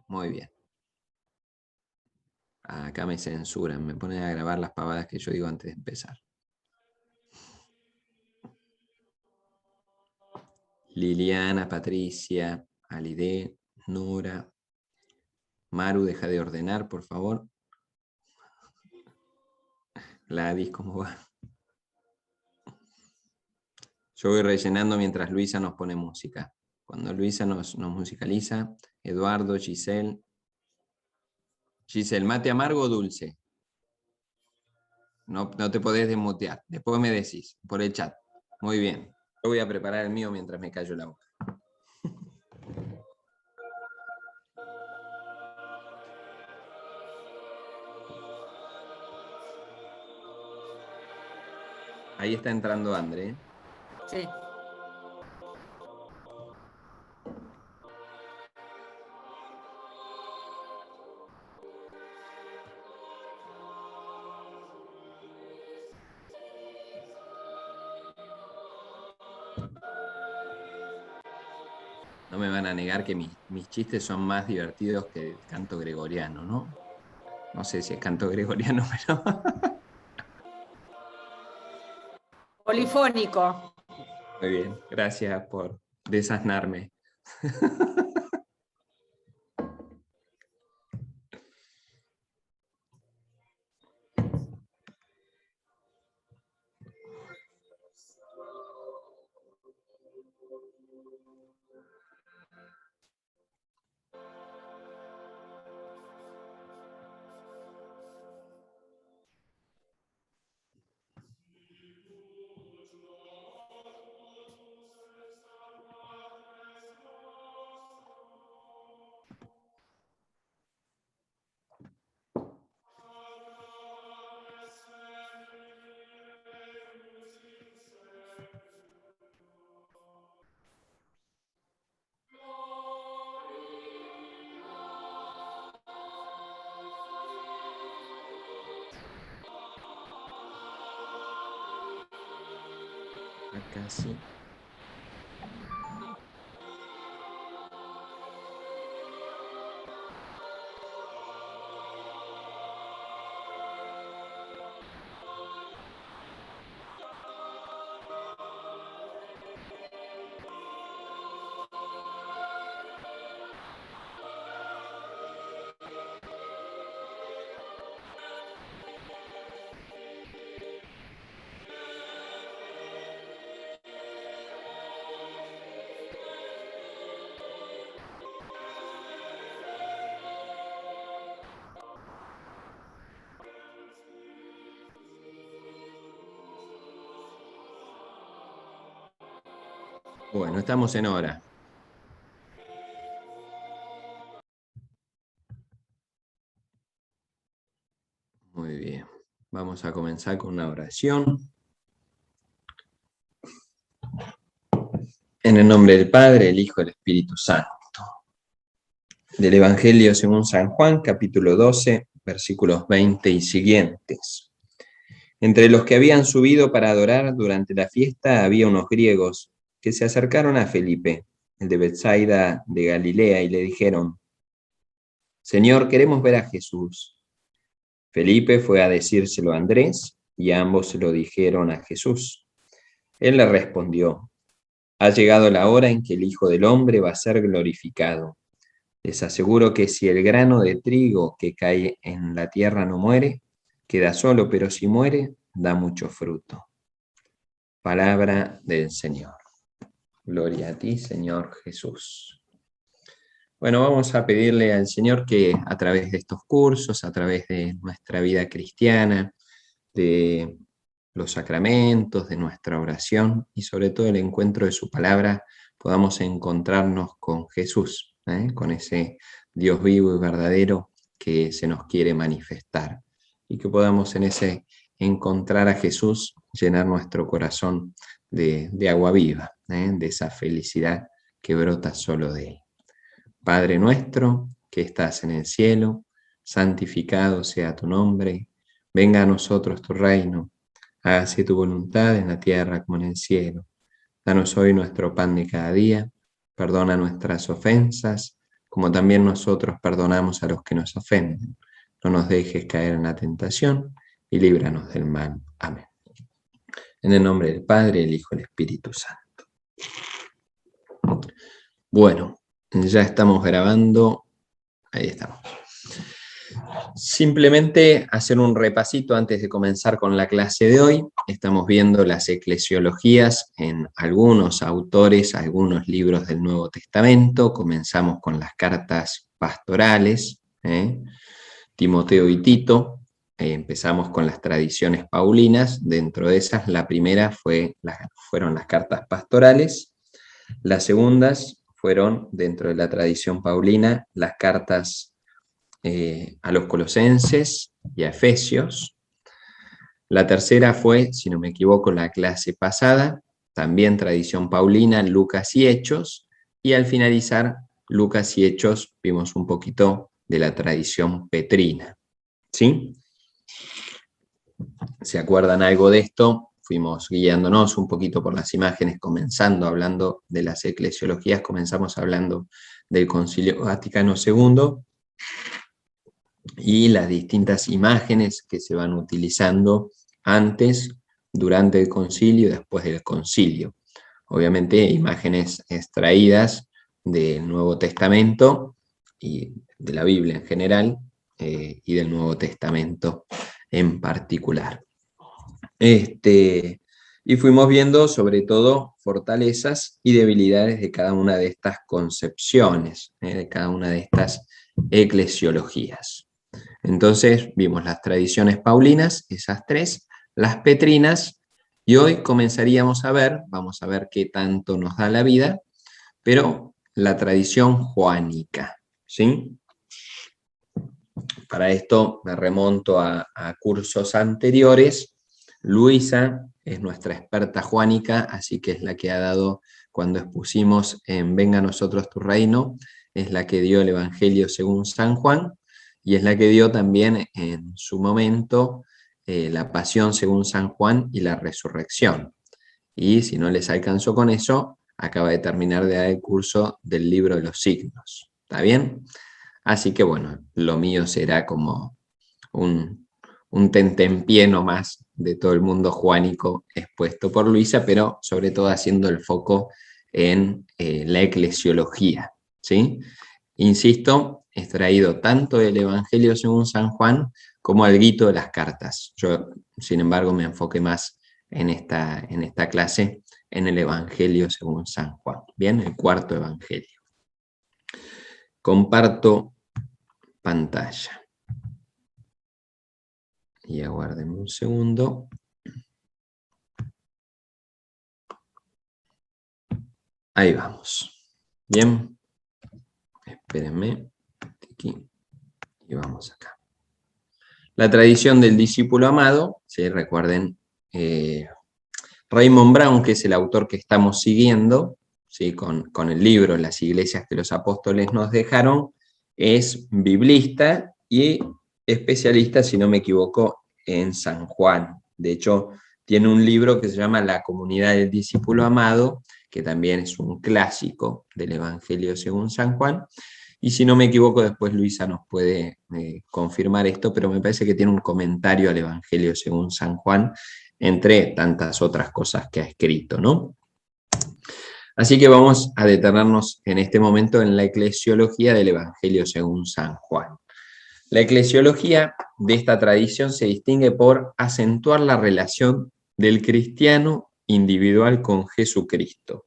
Muy bien. Acá me censuran, me ponen a grabar las pavadas que yo digo antes de empezar. Liliana, Patricia, Alide, Nora. Maru, deja de ordenar, por favor. Gladys, ¿cómo va? Yo voy rellenando mientras Luisa nos pone música. Cuando Luisa nos musicaliza, Eduardo, Giselle. Giselle, ¿mate amargo o dulce? No te podés desmutear. Después me decís, por el chat. Muy bien. Yo voy a preparar el mío mientras me callo la boca. Ahí está entrando André. Sí. No me van a negar que mis chistes son más divertidos que el canto gregoriano, ¿no? No sé si es canto gregoriano, pero... Polifónico. Muy bien, gracias por desasnarme. Acá sí. Bueno, estamos en hora. Muy bien. Vamos a comenzar con una oración. En el nombre del Padre, el Hijo y el Espíritu Santo. Del Evangelio según San Juan, capítulo 12, versículos 20 y siguientes. Entre los que habían subido para adorar durante la fiesta había unos griegos que se acercaron a Felipe, el de Betsaida de Galilea, y le dijeron: Señor, queremos ver a Jesús. Felipe fue a decírselo a Andrés, y ambos se lo dijeron a Jesús. Él le respondió: Ha llegado la hora en que el Hijo del Hombre va a ser glorificado. Les aseguro que si el grano de trigo que cae en la tierra no muere, queda solo, pero si muere, da mucho fruto. Palabra del Señor. Gloria a ti, Señor Jesús. Bueno, vamos a pedirle al Señor que a través de estos cursos, a través de nuestra vida cristiana, de los sacramentos, de nuestra oración y sobre todo el encuentro de su palabra, podamos encontrarnos con Jesús, con ese Dios vivo y verdadero que se nos quiere manifestar, y que podamos en ese encontrar a Jesús llenar nuestro corazón de agua viva, de esa felicidad que brota solo de Él. Padre nuestro, que estás en el cielo, santificado sea tu nombre, venga a nosotros tu reino, hágase tu voluntad en la tierra como en el cielo. Danos hoy nuestro pan de cada día, perdona nuestras ofensas, como también nosotros perdonamos a los que nos ofenden. No nos dejes caer en la tentación y líbranos del mal. Amén. En el nombre del Padre, el Hijo y el Espíritu Santo. Bueno, ya estamos grabando. Ahí estamos. Simplemente hacer un repasito antes de comenzar con la clase de hoy. Estamos viendo las eclesiologías en algunos autores, algunos libros del Nuevo Testamento. Comenzamos con las cartas pastorales, Timoteo y Tito. Empezamos con las tradiciones paulinas. Dentro de esas, la primera fueron las cartas pastorales. Las segundas fueron, dentro de la tradición paulina, las cartas a los colosenses y a Efesios. La tercera fue, si no me equivoco, la clase pasada, también tradición paulina, Lucas y Hechos, y al finalizar Lucas y Hechos vimos un poquito de la tradición petrina. ¿Sí? ¿Se acuerdan algo de esto? Fuimos guiándonos un poquito por las imágenes, comenzando hablando de las eclesiologías, comenzamos hablando del Concilio Vaticano II, y las distintas imágenes que se van utilizando antes, durante el concilio y después del concilio. Obviamente imágenes extraídas del Nuevo Testamento y de la Biblia en general y del Nuevo Testamento en particular. Y fuimos viendo sobre todo fortalezas y debilidades de cada una de estas concepciones, de cada una de estas eclesiologías. Entonces vimos las tradiciones paulinas, esas tres, las petrinas, y hoy vamos a ver qué tanto nos da la vida, pero la tradición joánica, ¿sí? Para esto me remonto a cursos anteriores. Luisa es nuestra experta joánica, así que es la que ha dado, cuando expusimos en Venga a nosotros tu reino, es la que dio el Evangelio según San Juan, y es la que dio también en su momento la pasión según San Juan y la resurrección. Y si no les alcanzó con eso, acaba de terminar de dar el curso del libro de los signos. ¿Está bien? Así que bueno, lo mío será como un tentempié nomás de todo el mundo juánico expuesto por Luisa, pero sobre todo haciendo el foco en la eclesiología, ¿sí? Insisto, extraído tanto del Evangelio según San Juan como alguito de las cartas. Yo, sin embargo, me enfoqué más en esta clase en el Evangelio según San Juan. Bien, el cuarto Evangelio. Comparto pantalla. Y aguarden un segundo. Ahí vamos. Bien. Espérenme. Aquí. Y vamos acá. La tradición del discípulo amado. ¿Sí? Recuerden, Raymond Brown, que es el autor que estamos siguiendo, ¿sí? con el libro Las iglesias que los apóstoles nos dejaron, es biblista y especialista, si no me equivoco, en San Juan. De hecho, tiene un libro que se llama La comunidad del discípulo amado, que también es un clásico del Evangelio según San Juan. Y si no me equivoco, después Luisa nos puede confirmar esto, pero me parece que tiene un comentario al Evangelio según San Juan, entre tantas otras cosas que ha escrito, ¿no? Así que vamos a detenernos en este momento en la eclesiología del Evangelio según San Juan. La eclesiología de esta tradición se distingue por acentuar la relación del cristiano individual con Jesucristo.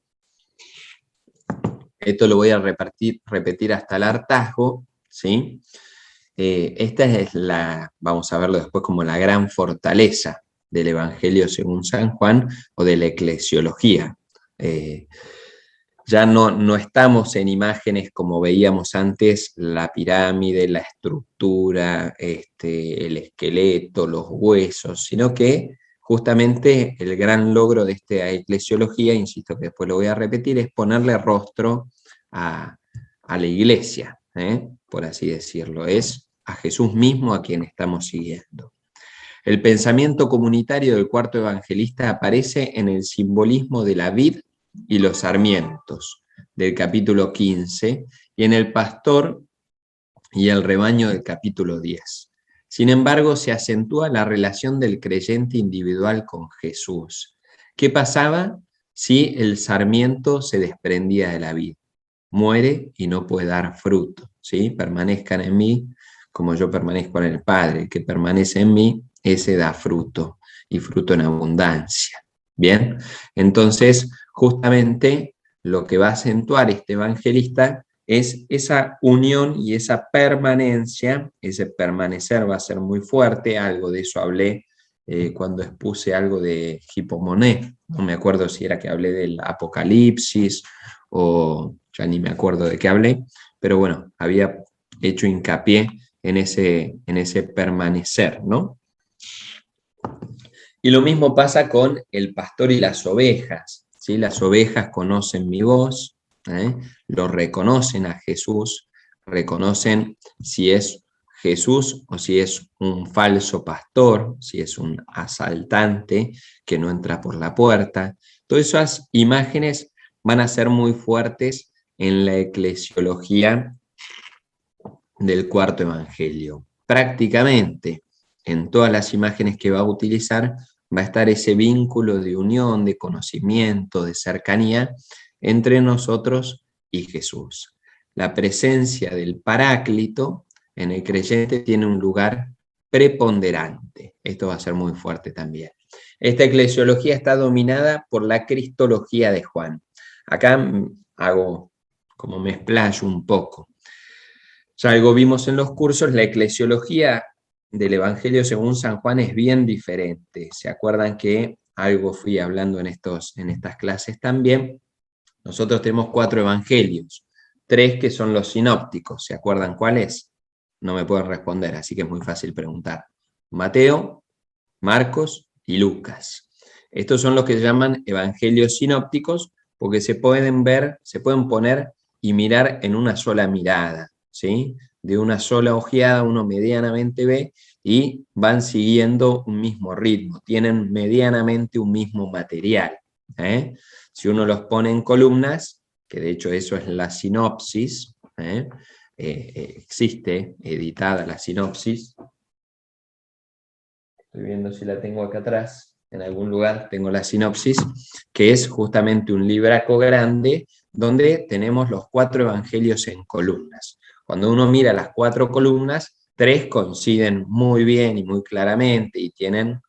Esto lo voy a repetir hasta el hartazgo, ¿sí? Esta es vamos a verlo después como la gran fortaleza del Evangelio según San Juan o de la eclesiología. Ya no estamos en imágenes como veíamos antes, la pirámide, la estructura, el esqueleto, los huesos, sino que justamente el gran logro de esta eclesiología, insisto que después lo voy a repetir, es ponerle rostro a la iglesia, por así decirlo, es a Jesús mismo a quien estamos siguiendo. El pensamiento comunitario del cuarto evangelista aparece en el simbolismo de la vid y los sarmientos, del capítulo 15 y en el pastor y el rebaño del capítulo 10. Sin embargo, se acentúa la relación del creyente individual con Jesús. ¿Qué pasaba si el sarmiento se desprendía de la vid? Muere y no puede dar fruto, ¿sí? Permanezcan en mí como yo permanezco en el Padre. El que permanece en mí, ese da fruto, y fruto en abundancia. ¿Bien? Entonces, justamente lo que va a acentuar este evangelista es esa unión y esa permanencia. Ese permanecer va a ser muy fuerte. Algo de eso hablé cuando expuse algo de Hippomoné. No me acuerdo si era que hablé del Apocalipsis o ya ni me acuerdo de qué hablé, pero bueno, había hecho hincapié en ese permanecer, ¿no? Y lo mismo pasa con el pastor y las ovejas, ¿sí? Las ovejas conocen mi voz, lo reconocen a Jesús, reconocen si es Jesús o si es un falso pastor, si es un asaltante que no entra por la puerta. Todas esas imágenes van a ser muy fuertes en la eclesiología del cuarto evangelio. Prácticamente en todas las imágenes que va a utilizar va a estar ese vínculo de unión, de conocimiento, de cercanía entre nosotros y Jesús. La presencia del Paráclito en el creyente tiene un lugar preponderante. Esto va a ser muy fuerte también. Esta eclesiología está dominada por la cristología de Juan. Acá hago como me explayo un poco. Ya algo vimos en los cursos, la eclesiología del Evangelio según San Juan es bien diferente. ¿Se acuerdan que algo fui hablando en estas clases también? Nosotros tenemos 4 evangelios, 3 que son los sinópticos. ¿Se acuerdan cuáles? No me pueden responder, así que es muy fácil preguntar. Mateo, Marcos y Lucas. Estos son los que se llaman evangelios sinópticos porque se pueden ver, se pueden poner y mirar en una sola mirada, ¿sí? De una sola ojeada uno medianamente ve y van siguiendo un mismo ritmo, tienen medianamente un mismo material. Si uno los pone en columnas, que de hecho eso es la sinopsis, existe editada la sinopsis. Estoy viendo si la tengo acá atrás, en algún lugar tengo la sinopsis, que es justamente un libraco grande donde tenemos los 4 evangelios en columnas. Cuando uno mira las 4 columnas, 3 coinciden muy bien y muy claramente y tienen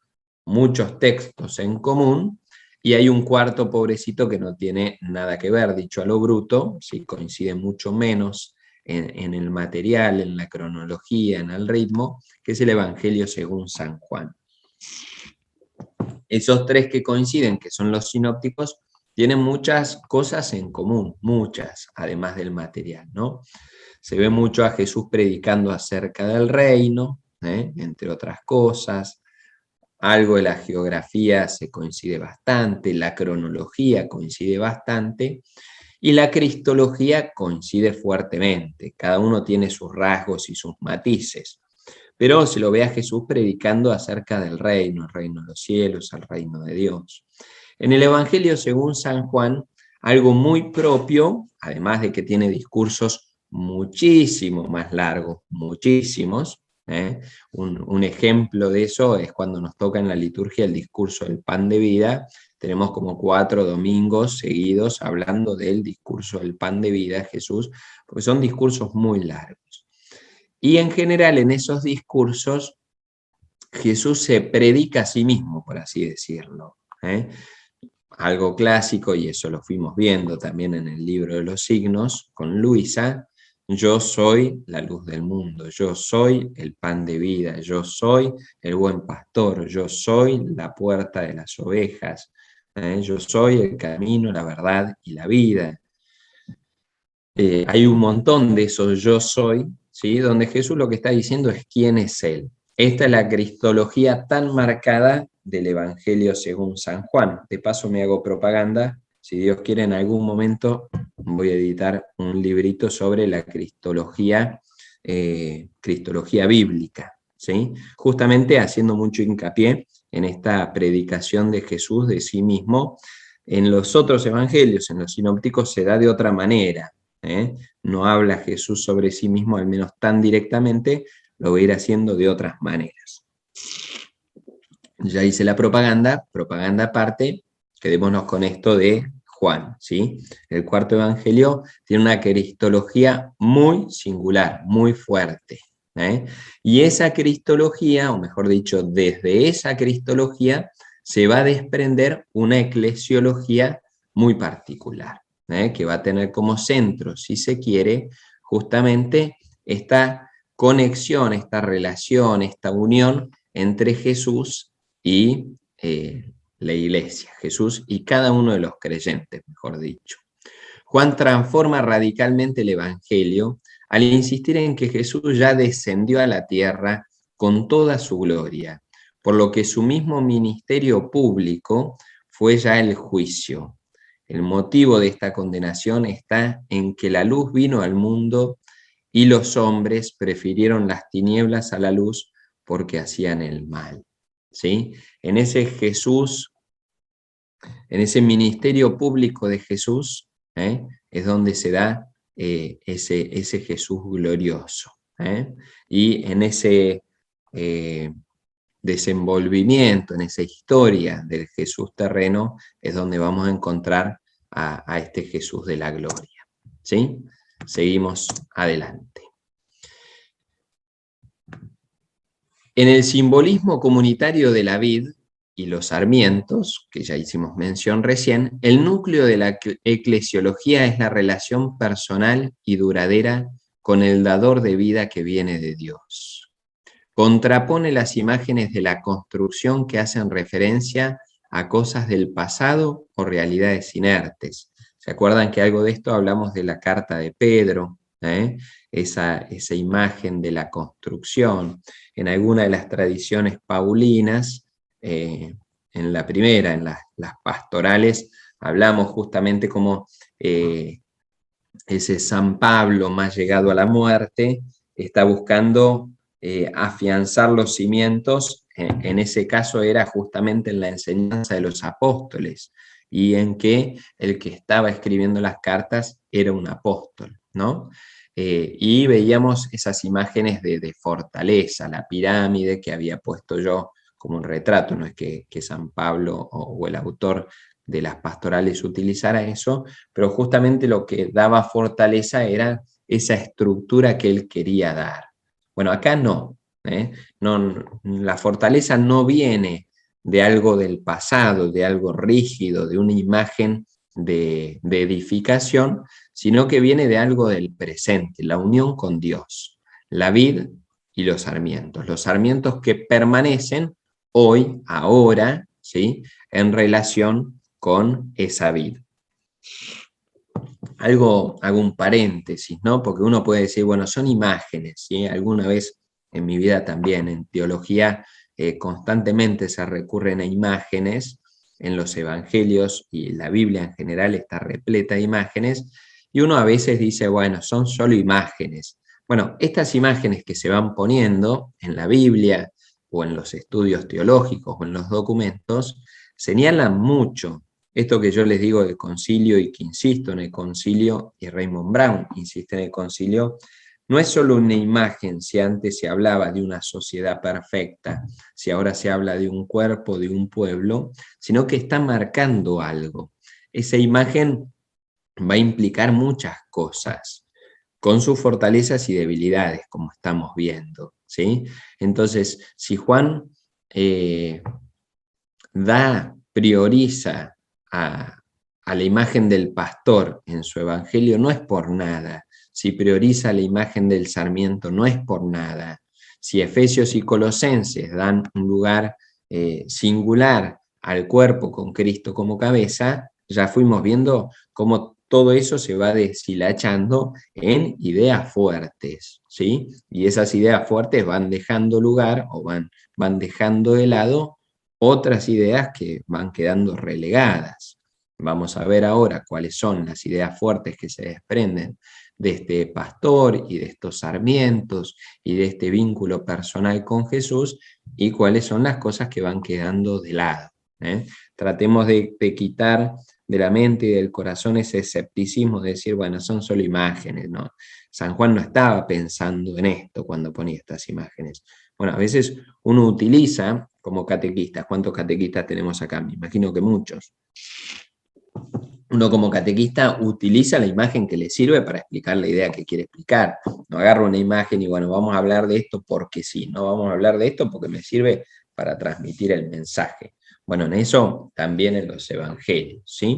muchos textos en común, y hay un cuarto pobrecito que no tiene nada que ver, dicho a lo bruto, sí, coincide mucho menos en el material, en la cronología, en el ritmo, que es el Evangelio según San Juan. Esos 3 que coinciden, que son los sinópticos, tienen muchas cosas en común, muchas, además del material, ¿no? Se ve mucho a Jesús predicando acerca del reino, entre otras cosas. Algo de la geografía se coincide bastante, la cronología coincide bastante, y la cristología coincide fuertemente. Cada uno tiene sus rasgos y sus matices. Pero se lo ve a Jesús predicando acerca del reino, el reino de los cielos, el reino de Dios. En el Evangelio según San Juan, algo muy propio, además de que tiene discursos muchísimo más largos, muchísimos. Un ejemplo de eso es cuando nos toca en la liturgia el discurso del pan de vida. Tenemos como 4 domingos seguidos hablando del discurso del pan de vida, Jesús, porque son discursos muy largos. Y en general en esos discursos Jesús se predica a sí mismo, por así decirlo. Algo clásico, y eso lo fuimos viendo también en el libro de los signos con Luisa: yo soy la luz del mundo, yo soy el pan de vida, yo soy el buen pastor, yo soy la puerta de las ovejas, yo soy el camino, la verdad y la vida. Hay un montón de esos yo soy, ¿sí? Donde Jesús lo que está diciendo es quién es Él. Esta es la cristología tan marcada del Evangelio según San Juan. De paso me hago propaganda. Si Dios quiere, en algún momento voy a editar un librito sobre la cristología bíblica, ¿sí? Justamente haciendo mucho hincapié en esta predicación de Jesús de sí mismo, En los otros evangelios, en los sinópticos, se da de otra manera. No habla Jesús sobre sí mismo, al menos tan directamente, lo va a ir haciendo de otras maneras. Ya hice la propaganda aparte, quedémonos con esto de Juan, ¿sí? El cuarto evangelio tiene una cristología muy singular, muy fuerte. Y esa cristología, o mejor dicho, desde esa cristología se va a desprender una eclesiología muy particular, que va a tener como centro, si se quiere, justamente esta conexión, esta relación, esta unión entre Jesús y la iglesia, Jesús y cada uno de los creyentes, mejor dicho. Juan transforma radicalmente el evangelio al insistir en que Jesús ya descendió a la tierra con toda su gloria, por lo que su mismo ministerio público fue ya el juicio. El motivo de esta condenación está en que la luz vino al mundo y los hombres prefirieron las tinieblas a la luz porque hacían el mal. ¿Sí? En ese Jesús, en ese ministerio público de Jesús, es donde se da ese Jesús glorioso. Y en ese desenvolvimiento, en esa historia del Jesús terreno, es donde vamos a encontrar a este Jesús de la gloria. ¿Sí? Seguimos adelante. En el simbolismo comunitario de la vid y los sarmientos, que ya hicimos mención recién, el núcleo de la eclesiología es la relación personal y duradera con el dador de vida que viene de Dios. Contrapone las imágenes de la construcción que hacen referencia a cosas del pasado o realidades inertes. ¿Se acuerdan que algo de esto hablamos de la carta de Pedro? Esa imagen de la construcción. En alguna de las tradiciones paulinas, en la primera, en las pastorales, hablamos justamente como ese San Pablo más llegado a la muerte está buscando afianzar los cimientos, en ese caso era justamente en la enseñanza de los apóstoles, y en que el que estaba escribiendo las cartas era un apóstol, ¿no? Y veíamos esas imágenes de fortaleza, la pirámide que había puesto yo como un retrato, no es que San Pablo o el autor de las pastorales utilizara eso, pero justamente lo que daba fortaleza era esa estructura que él quería dar. Bueno, acá no, la fortaleza no viene de algo del pasado, de algo rígido, de una imagen de edificación, sino que viene de algo del presente, la unión con Dios, la vid y los sarmientos que permanecen hoy, ahora, ¿sí? En relación con esa vid. Hago un paréntesis, ¿no? Porque uno puede decir, bueno, son imágenes, ¿sí? Alguna vez en mi vida también, en teología, constantemente se recurren a imágenes, en los evangelios y la Biblia en general está repleta de imágenes, y uno a veces dice, bueno, son solo imágenes. Bueno, estas imágenes que se van poniendo en la Biblia o en los estudios teológicos o en los documentos, señalan mucho esto que yo les digo del concilio y que insisto en el concilio, y Raymond Brown insiste en el concilio, no es solo una imagen, si antes se hablaba de una sociedad perfecta, si ahora se habla de un cuerpo, de un pueblo, sino que está marcando algo. Esa imagen va a implicar muchas cosas, con sus fortalezas y debilidades, como estamos viendo, ¿sí? Entonces, si Juan prioriza a la imagen del pastor en su evangelio, no es por nada. Si prioriza la imagen del sarmiento, no es por nada. Si Efesios y Colosenses dan un lugar singular al cuerpo con Cristo como cabeza, ya fuimos viendo cómo todo eso se va deshilachando en ideas fuertes, ¿sí? Y esas ideas fuertes van dejando lugar o van dejando de lado otras ideas que van quedando relegadas. Vamos a ver ahora cuáles son las ideas fuertes que se desprenden de este pastor y de estos sarmientos y de este vínculo personal con Jesús, y cuáles son las cosas que van quedando de lado. Tratemos de quitar de la mente y del corazón ese escepticismo de decir, bueno, son solo imágenes, ¿no? San Juan no estaba pensando en esto cuando ponía estas imágenes. Bueno, a veces uno utiliza como catequistas, ¿cuántos catequistas tenemos acá? Me imagino que muchos. Uno como catequista utiliza la imagen que le sirve para explicar la idea que quiere explicar. No agarro una imagen y bueno, vamos a hablar de esto porque sí, no vamos a hablar de esto porque me sirve para transmitir el mensaje. Bueno, en eso también en los evangelios, ¿sí?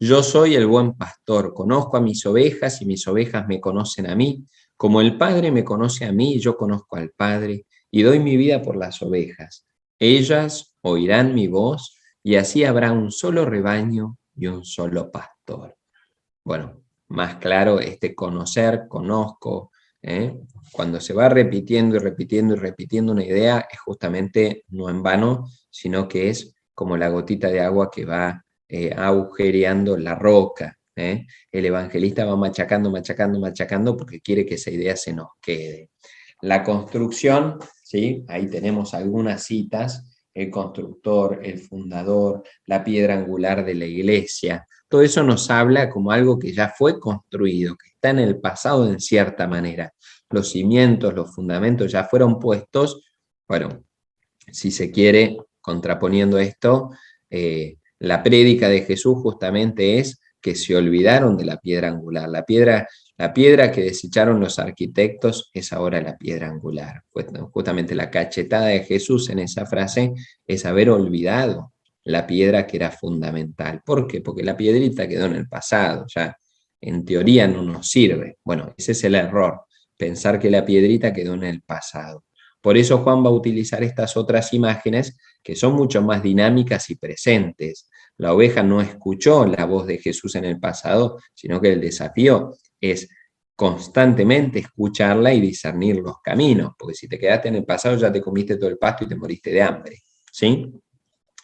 Yo soy el buen pastor, conozco a mis ovejas y mis ovejas me conocen a mí. Como el Padre me conoce a mí, yo conozco al Padre y doy mi vida por las ovejas. Ellas oirán mi voz y así habrá un solo rebaño y un solo pastor. Bueno, más claro, conocer, conozco, cuando se va repitiendo y repitiendo y repitiendo una idea, es justamente no en vano, sino que es como la gotita de agua que va agujereando la roca. El evangelista va machacando, machacando, machacando porque quiere que esa idea se nos quede. La construcción, ¿sí? Ahí tenemos algunas citas, el constructor, el fundador, la piedra angular de la iglesia. Todo eso nos habla como algo que ya fue construido, que está en el pasado en cierta manera. Los cimientos, los fundamentos ya fueron puestos. Bueno, si se quiere, contraponiendo esto, la prédica de Jesús justamente es que se olvidaron de la piedra angular. La piedra que desecharon los arquitectos es ahora la piedra angular. Justamente la cachetada de Jesús en esa frase es haber olvidado la piedra que era fundamental. ¿Por qué? Porque la piedrita quedó en el pasado, ya en teoría no nos sirve. Bueno, ese es el error, pensar que la piedrita quedó en el pasado. Por eso Juan va a utilizar estas otras imágenes que son mucho más dinámicas y presentes. La oveja no escuchó la voz de Jesús en el pasado, sino que el desafío es constantemente escucharla y discernir los caminos, porque si te quedaste en el pasado ya te comiste todo el pasto y te moriste de hambre, ¿sí?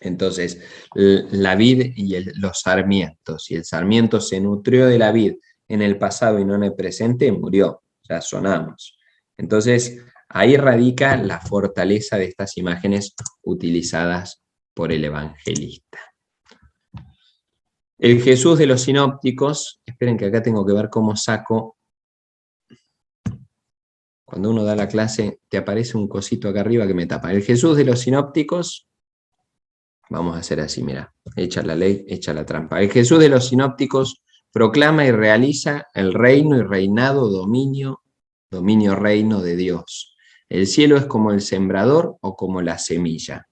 Entonces, la vid y los sarmientos, si el sarmiento se nutrió de la vid en el pasado y no en el presente, murió, ya sonamos. Entonces, ahí radica la fortaleza de estas imágenes utilizadas por el evangelista. El Jesús de los sinópticos, esperen que acá tengo que ver cómo saco. Cuando uno da la clase, te aparece un cosito acá arriba que me tapa. El Jesús de los sinópticos, vamos a hacer así, mira, echa la ley, echa la trampa. El Jesús de los sinópticos proclama y realiza el reino y reinado, dominio, reino de Dios. El cielo es como el sembrador o como la semilla.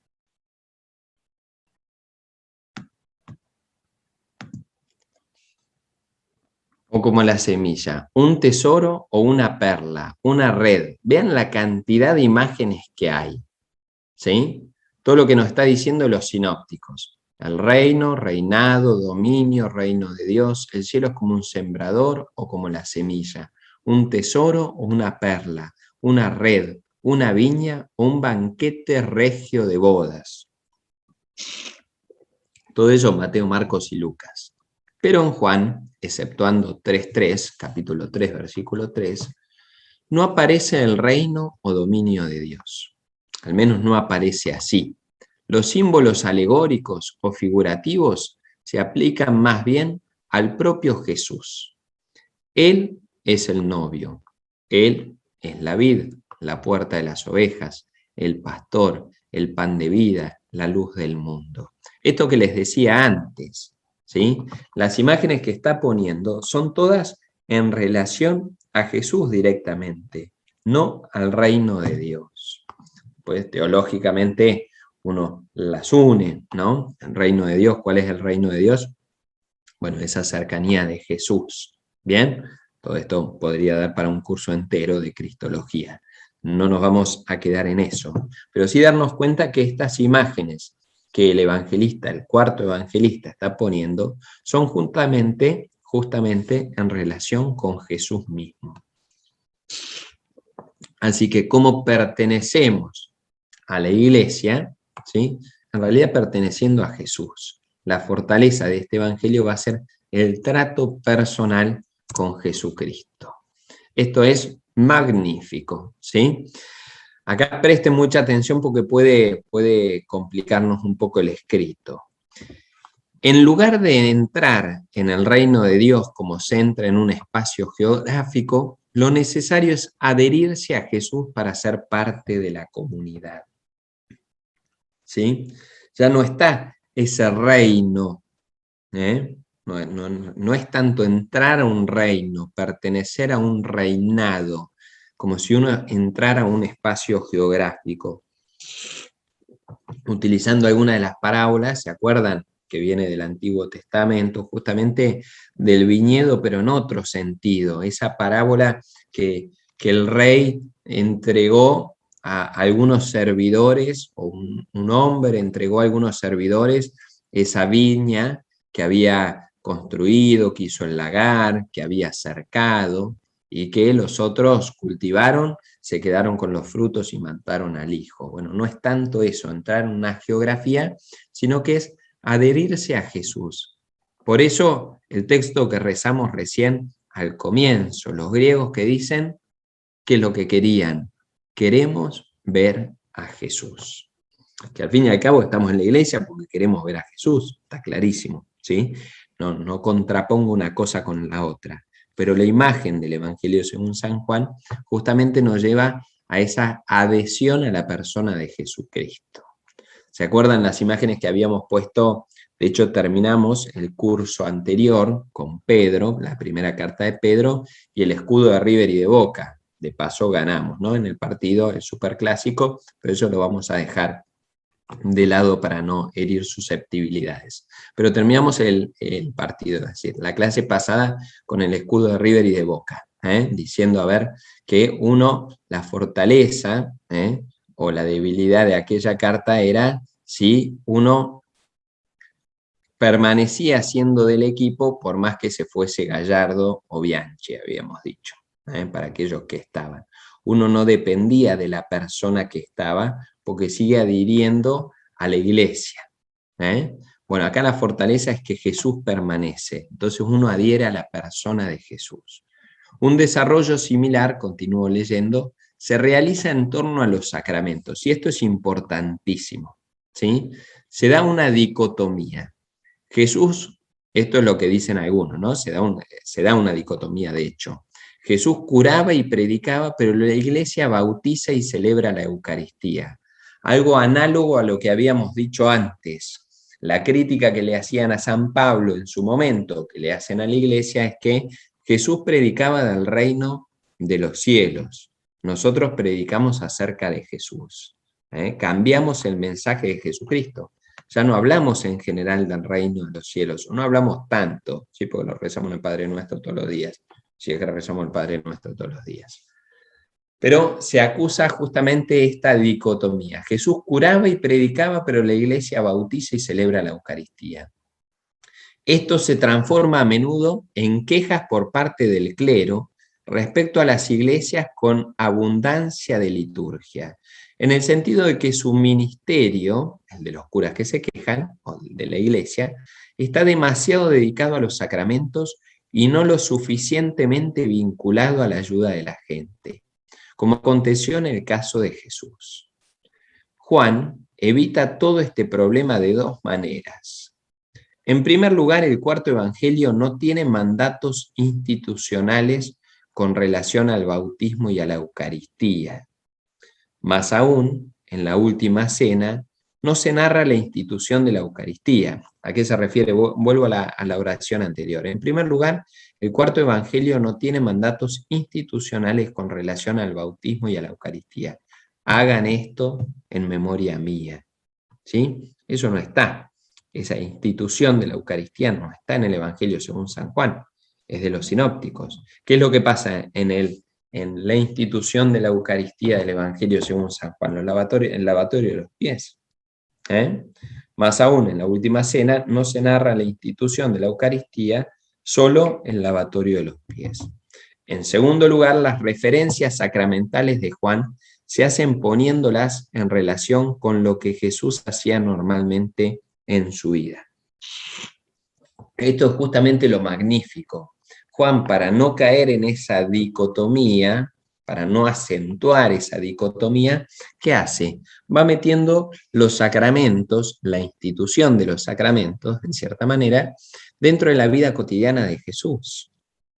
O como la semilla, un tesoro o una perla, una red. Vean la cantidad de imágenes que hay, ¿sí? Todo lo que nos está diciendo los sinópticos. El reino, reinado, dominio, reino de Dios. El cielo es como un sembrador o como la semilla. Un tesoro o una perla, una red, una viña o un banquete regio de bodas. Todo eso Mateo, Marcos y Lucas. Pero en Juan, exceptuando 3.3, capítulo 3, versículo 3, no aparece el reino o dominio de Dios. Al menos no aparece así. Los símbolos alegóricos o figurativos se aplican más bien al propio Jesús. Él es el novio, Él es la vid, la puerta de las ovejas, el pastor, el pan de vida, la luz del mundo. Esto que les decía antes, ¿sí? Las imágenes que está poniendo son todas en relación a Jesús directamente, no al reino de Dios. Pues teológicamente uno las une, ¿no? El reino de Dios, ¿cuál es el reino de Dios? Bueno, esa cercanía de Jesús. ¿Bien? Todo esto podría dar para un curso entero de cristología. No nos vamos a quedar en eso, pero sí darnos cuenta que estas imágenes que el evangelista, el cuarto evangelista, está poniendo, son justamente en relación con Jesús mismo. Así que como pertenecemos a la iglesia, ¿sí? En realidad perteneciendo a Jesús. La fortaleza de este evangelio va a ser el trato personal con Jesucristo. Esto es magnífico, ¿sí? Acá presten mucha atención porque puede complicarnos un poco el escrito. En lugar de entrar en el reino de Dios como se entra en un espacio geográfico, lo necesario es adherirse a Jesús para ser parte de la comunidad. ¿Sí? Ya no está ese reino, ¿eh? No es tanto entrar a un reino, pertenecer a un reinado, como si uno entrara a un espacio geográfico. Utilizando alguna de las parábolas, ¿se acuerdan? Que viene del Antiguo Testamento, justamente del viñedo, pero en otro sentido. Esa parábola que el rey entregó a algunos servidores, o un hombre entregó a algunos servidores esa viña que había construido, que hizo el lagar, que había cercado, y que los otros cultivaron, se quedaron con los frutos y mataron al hijo. Bueno, no es tanto eso, entrar en una geografía, sino que es adherirse a Jesús. Por eso el texto que rezamos recién al comienzo, los griegos que dicen que es lo que querían, queremos ver a Jesús. Que al fin y al cabo estamos en la iglesia porque queremos ver a Jesús, está clarísimo, ¿sí? No contrapongo una cosa con la otra, pero la imagen del Evangelio según San Juan justamente nos lleva a esa adhesión a la persona de Jesucristo. ¿Se acuerdan las imágenes que habíamos puesto? De hecho, terminamos el curso anterior con Pedro, la primera carta de Pedro, y el escudo de River y de Boca. De paso ganamos, ¿no? En el partido, el superclásico, pero eso lo vamos a dejar de lado para no herir susceptibilidades. Pero terminamos el partido, es decir, la clase pasada con el escudo de River y de Boca, diciendo, a ver, que la fortaleza o la debilidad de aquella carta era si uno permanecía siendo del equipo por más que se fuese Gallardo o Bianchi, habíamos dicho, para aquellos que estaban. Uno no dependía de la persona que estaba, porque sigue adhiriendo a la iglesia. Bueno, acá la fortaleza es que Jesús permanece, entonces uno adhiere a la persona de Jesús. Un desarrollo similar, continúo leyendo, se realiza en torno a los sacramentos, y esto es importantísimo, ¿sí? Se da una dicotomía. Jesús, esto es lo que dicen algunos, ¿no? Se da una dicotomía, de hecho. Jesús curaba y predicaba, pero la iglesia bautiza y celebra la Eucaristía. Algo análogo a lo que habíamos dicho antes. La crítica que le hacían a San Pablo en su momento, que le hacen a la iglesia, es que Jesús predicaba del reino de los cielos. Nosotros predicamos acerca de Jesús. Cambiamos el mensaje de Jesucristo. Ya no hablamos en general del reino de los cielos, no hablamos tanto, ¿sí? Porque lo rezamos en el Padre Nuestro todos los días, si es que rezamos el Padre Nuestro todos los días. Pero se acusa justamente esta dicotomía. Jesús curaba y predicaba, pero la iglesia bautiza y celebra la Eucaristía. Esto se transforma a menudo en quejas por parte del clero respecto a las iglesias con abundancia de liturgia, en el sentido de que su ministerio, el de los curas que se quejan, o el de la iglesia, está demasiado dedicado a los sacramentos y no lo suficientemente vinculado a la ayuda de la gente, como aconteció en el caso de Jesús. Juan evita todo este problema de dos maneras. En primer lugar, el cuarto evangelio no tiene mandatos institucionales con relación al bautismo y a la Eucaristía. Más aún, en la última cena, no se narra la institución de la Eucaristía. ¿A qué se refiere? Vuelvo a la oración anterior. En primer lugar, el cuarto evangelio no tiene mandatos institucionales con relación al bautismo y a la Eucaristía. Hagan esto en memoria mía. ¿Sí? Eso no está. Esa institución de la Eucaristía no está en el Evangelio según San Juan, es de los sinópticos. ¿Qué es lo que pasa en la institución de la Eucaristía del Evangelio según San Juan? El lavatorio de los pies. Más aún, en la última cena no se narra la institución de la Eucaristía, solo el lavatorio de los pies. En segundo lugar, las referencias sacramentales de Juan se hacen poniéndolas en relación con lo que Jesús hacía normalmente en su vida. Esto es justamente lo magnífico. Juan, para no caer en esa dicotomía, para no acentuar esa dicotomía, ¿qué hace? Va metiendo los sacramentos, la institución de los sacramentos, en cierta manera, dentro de la vida cotidiana de Jesús.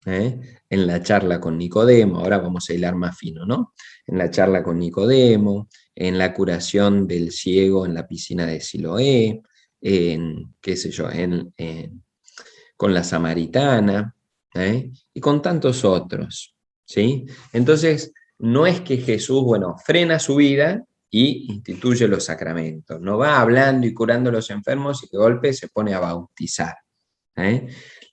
En la charla con Nicodemo, ahora vamos a hilar más fino, ¿no? En la charla con Nicodemo, en la curación del ciego en la piscina de Siloé, en, qué sé yo, con la samaritana, y con tantos otros, ¿sí? Entonces, no es que Jesús, bueno, frena su vida y instituye los sacramentos, no va hablando y curando a los enfermos y de golpe se pone a bautizar.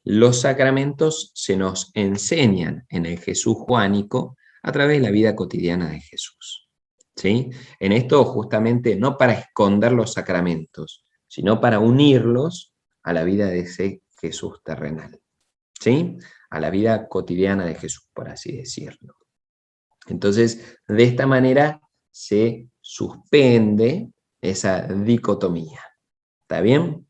Los sacramentos se nos enseñan en el Jesús juánico a través de la vida cotidiana de Jesús. ¿Sí? En esto justamente no para esconder los sacramentos, sino para unirlos a la vida de ese Jesús terrenal. ¿Sí? A la vida cotidiana de Jesús, por así decirlo. Entonces, de esta manera se suspende esa dicotomía. ¿Está bien?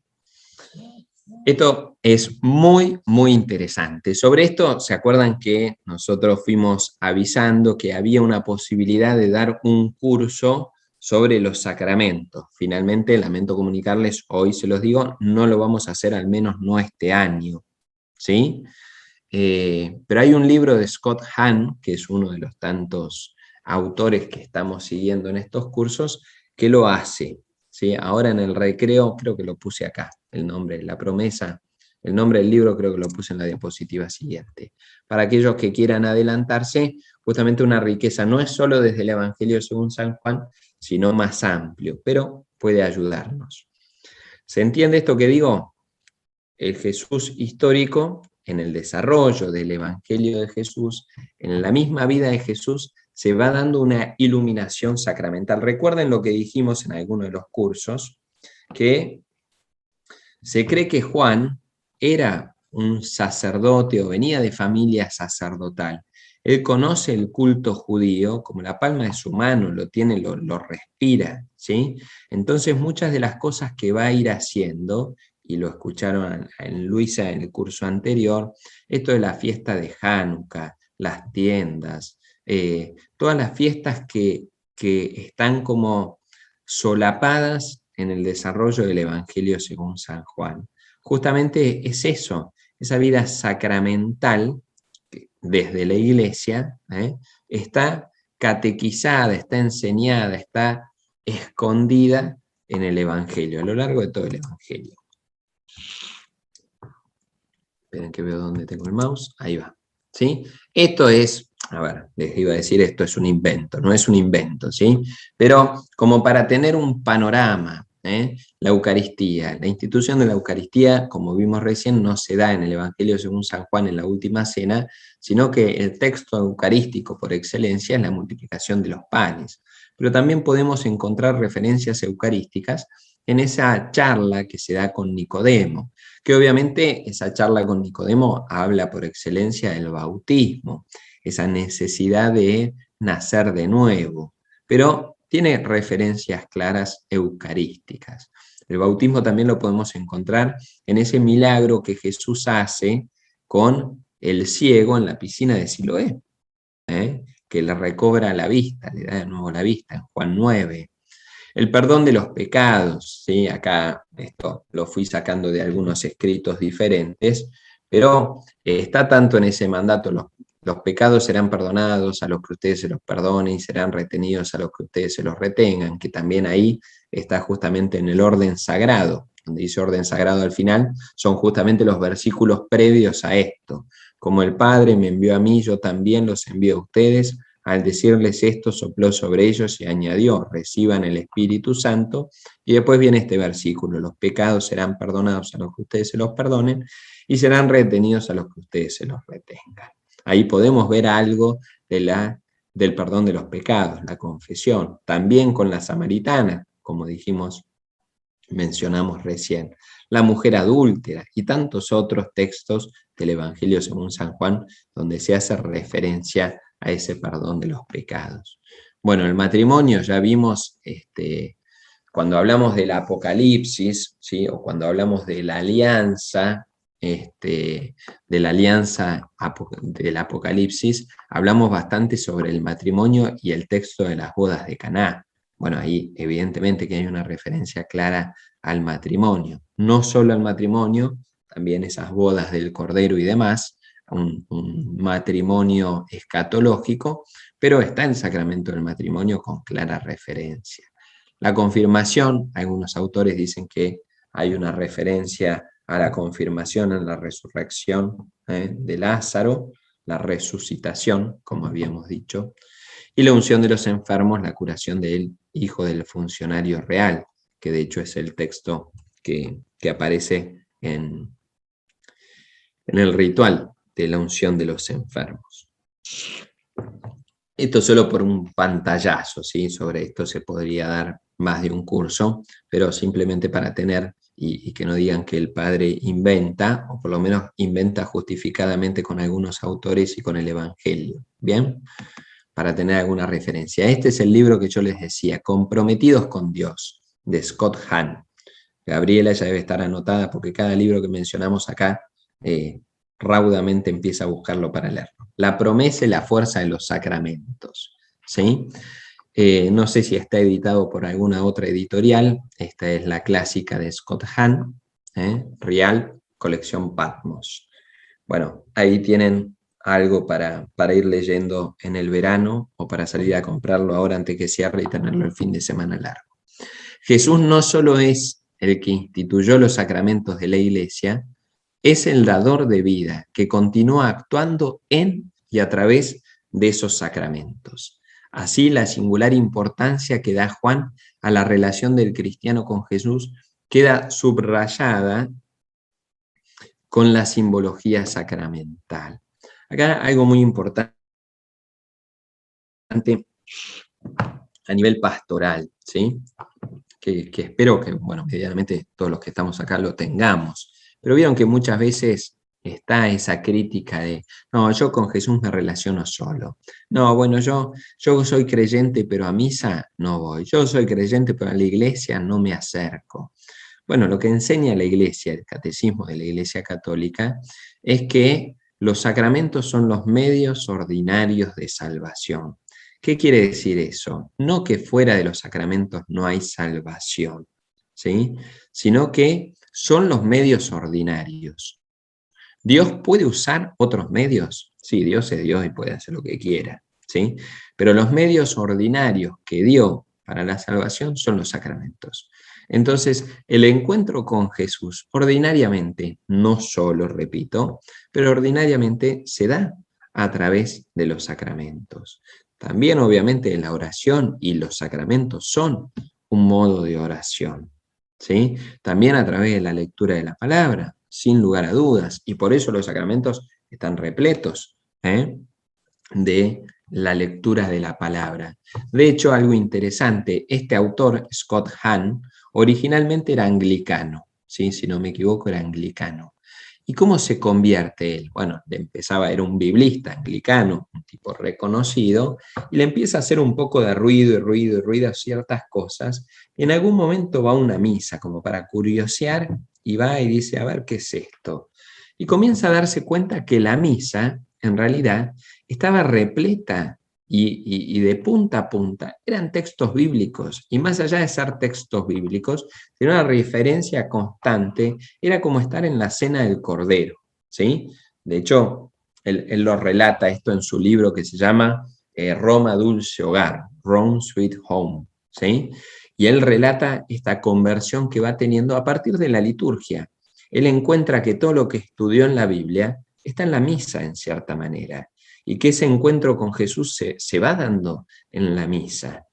Esto es muy, muy interesante. Sobre esto, ¿se acuerdan que nosotros fuimos avisando que había una posibilidad de dar un curso sobre los sacramentos? Finalmente, lamento comunicarles, hoy se los digo, no lo vamos a hacer, al menos no este año, ¿sí? Pero hay un libro de Scott Hahn, que es uno de los tantos autores que estamos siguiendo en estos cursos, que lo hace. ¿Sí? Ahora en el recreo, creo que lo puse acá, el nombre, la promesa, el nombre del libro creo que lo puse en la diapositiva siguiente. Para aquellos que quieran adelantarse, justamente una riqueza no es solo desde el Evangelio según San Juan, sino más amplio, pero puede ayudarnos. ¿Se entiende esto que digo? El Jesús histórico, en el desarrollo del Evangelio de Jesús, en la misma vida de Jesús, se va dando una iluminación sacramental. Recuerden lo que dijimos en alguno de los cursos, que se cree que Juan era un sacerdote o venía de familia sacerdotal. Él conoce el culto judío como la palma de su mano, lo tiene, lo respira, ¿sí? Entonces muchas de las cosas que va a ir haciendo, y lo escucharon en Luisa en el curso anterior, esto de la fiesta de Hanukkah, las tiendas, todas las fiestas que están como solapadas en el desarrollo del Evangelio según San Juan. Justamente es eso, esa vida sacramental desde la iglesia, está catequizada, está enseñada, está escondida en el Evangelio, a lo largo de todo el Evangelio. Esperen que veo dónde tengo el mouse, ahí va. ¿Sí? Esto es, a ver, les iba a decir, esto es un invento, no es un invento, ¿sí? Pero como para tener un panorama, la Eucaristía, la institución de la Eucaristía, como vimos recién, no se da en el Evangelio según San Juan en la última cena, sino que el texto eucarístico por excelencia es la multiplicación de los panes. Pero también podemos encontrar referencias eucarísticas en esa charla que se da con Nicodemo, que obviamente esa charla con Nicodemo habla por excelencia del bautismo, esa necesidad de nacer de nuevo, pero tiene referencias claras eucarísticas. El bautismo también lo podemos encontrar en ese milagro que Jesús hace con el ciego en la piscina de Siloé, que le recobra la vista, le da de nuevo la vista, en Juan 9. El perdón de los pecados, ¿sí? Acá esto lo fui sacando de algunos escritos diferentes, pero está tanto en ese mandato, los pecados serán perdonados a los que ustedes se los perdonen y serán retenidos a los que ustedes se los retengan, que también ahí está justamente en el orden sagrado, donde dice orden sagrado al final, son justamente los versículos previos a esto. Como el Padre me envió a mí, yo también los envío a ustedes. Al decirles esto, sopló sobre ellos y añadió, reciban el Espíritu Santo. Y después viene este versículo, los pecados serán perdonados a los que ustedes se los perdonen y serán retenidos a los que ustedes se los retengan. Ahí podemos ver algo del perdón de los pecados, la confesión. También con la samaritana, como dijimos, mencionamos recién, la mujer adúltera y tantos otros textos del Evangelio según San Juan, donde se hace referencia a ese perdón de los pecados. Bueno, el matrimonio ya vimos, cuando hablamos del Apocalipsis, ¿sí? O cuando hablamos de la alianza, de la alianza del Apocalipsis, hablamos bastante sobre el matrimonio y el texto de las bodas de Caná. Bueno, ahí evidentemente que hay una referencia clara al matrimonio. No solo al matrimonio, también esas bodas del Cordero y demás, un matrimonio escatológico, pero está el sacramento del matrimonio con clara referencia. La confirmación, algunos autores dicen que hay una referencia a la confirmación en la resurrección de Lázaro, la resucitación, como habíamos dicho, y la unción de los enfermos, la curación del hijo del funcionario real, que de hecho es el texto que aparece en el ritual de la unción de los enfermos. Esto solo por un pantallazo, ¿sí? Sobre esto se podría dar más de un curso, pero simplemente para tener, y que no digan que el padre inventa, o por lo menos inventa justificadamente con algunos autores y con el Evangelio, ¿bien? Para tener alguna referencia. Este es el libro que yo les decía, Comprometidos con Dios, de Scott Hahn. Gabriela ya debe estar anotada porque cada libro que mencionamos acá raudamente empieza a buscarlo para leerlo. La promesa y la fuerza de los sacramentos, ¿sí? No sé si está editado por alguna otra editorial. Esta es la clásica de Scott Hahn, Real, colección Patmos. Bueno, ahí tienen algo para ir leyendo en el verano o para salir a comprarlo ahora antes que cierre y tenerlo el fin de semana largo. Jesús no solo es el que instituyó los sacramentos de la Iglesia, es el dador de vida que continúa actuando en y a través de esos sacramentos. Así, la singular importancia que da Juan a la relación del cristiano con Jesús queda subrayada con la simbología sacramental. Acá algo muy importante a nivel pastoral, ¿sí? Que espero que, bueno, medianamente todos los que estamos acá lo tengamos. Pero vieron que muchas veces está esa crítica de, no, yo con Jesús me relaciono solo. No, bueno, yo soy creyente, pero a misa no voy. Yo soy creyente, pero a la iglesia no me acerco. Bueno, lo que enseña la iglesia, el catecismo de la Iglesia Católica, es que los sacramentos son los medios ordinarios de salvación. ¿Qué quiere decir eso? No que fuera de los sacramentos no hay salvación, ¿sí? Sino que son los medios ordinarios. ¿Dios puede usar otros medios? Sí, Dios es Dios y puede hacer lo que quiera, ¿sí? Pero los medios ordinarios que dio para la salvación son los sacramentos. Entonces, el encuentro con Jesús ordinariamente, no solo, repito, pero ordinariamente se da a través de los sacramentos. También, obviamente, la oración y los sacramentos son un modo de oración, ¿sí? También a través de la lectura de la palabra, sin lugar a dudas, y por eso los sacramentos están repletos de la lectura de la palabra. De hecho, algo interesante, este autor, Scott Hahn, originalmente era anglicano, ¿sí? Si no me equivoco, era anglicano. ¿Y cómo se convierte él? Bueno, era un biblista anglicano, un tipo reconocido, y le empieza a hacer un poco de ruido a ciertas cosas, y en algún momento va a una misa, como para curiosear, y va y dice, a ver, ¿qué es esto? Y comienza a darse cuenta que la misa, en realidad, estaba repleta y de punta a punta eran textos bíblicos, y más allá de ser textos bíblicos, tenía una referencia constante, era como estar en la cena del Cordero, ¿sí? De hecho, él lo relata esto en su libro que se llama Roma Dulce Hogar, Rome Sweet Home, ¿sí? Y él relata esta conversión que va teniendo a partir de la liturgia. Él encuentra que todo lo que estudió en la Biblia está en la misa, en cierta manera, y que ese encuentro con Jesús se va dando en la misa.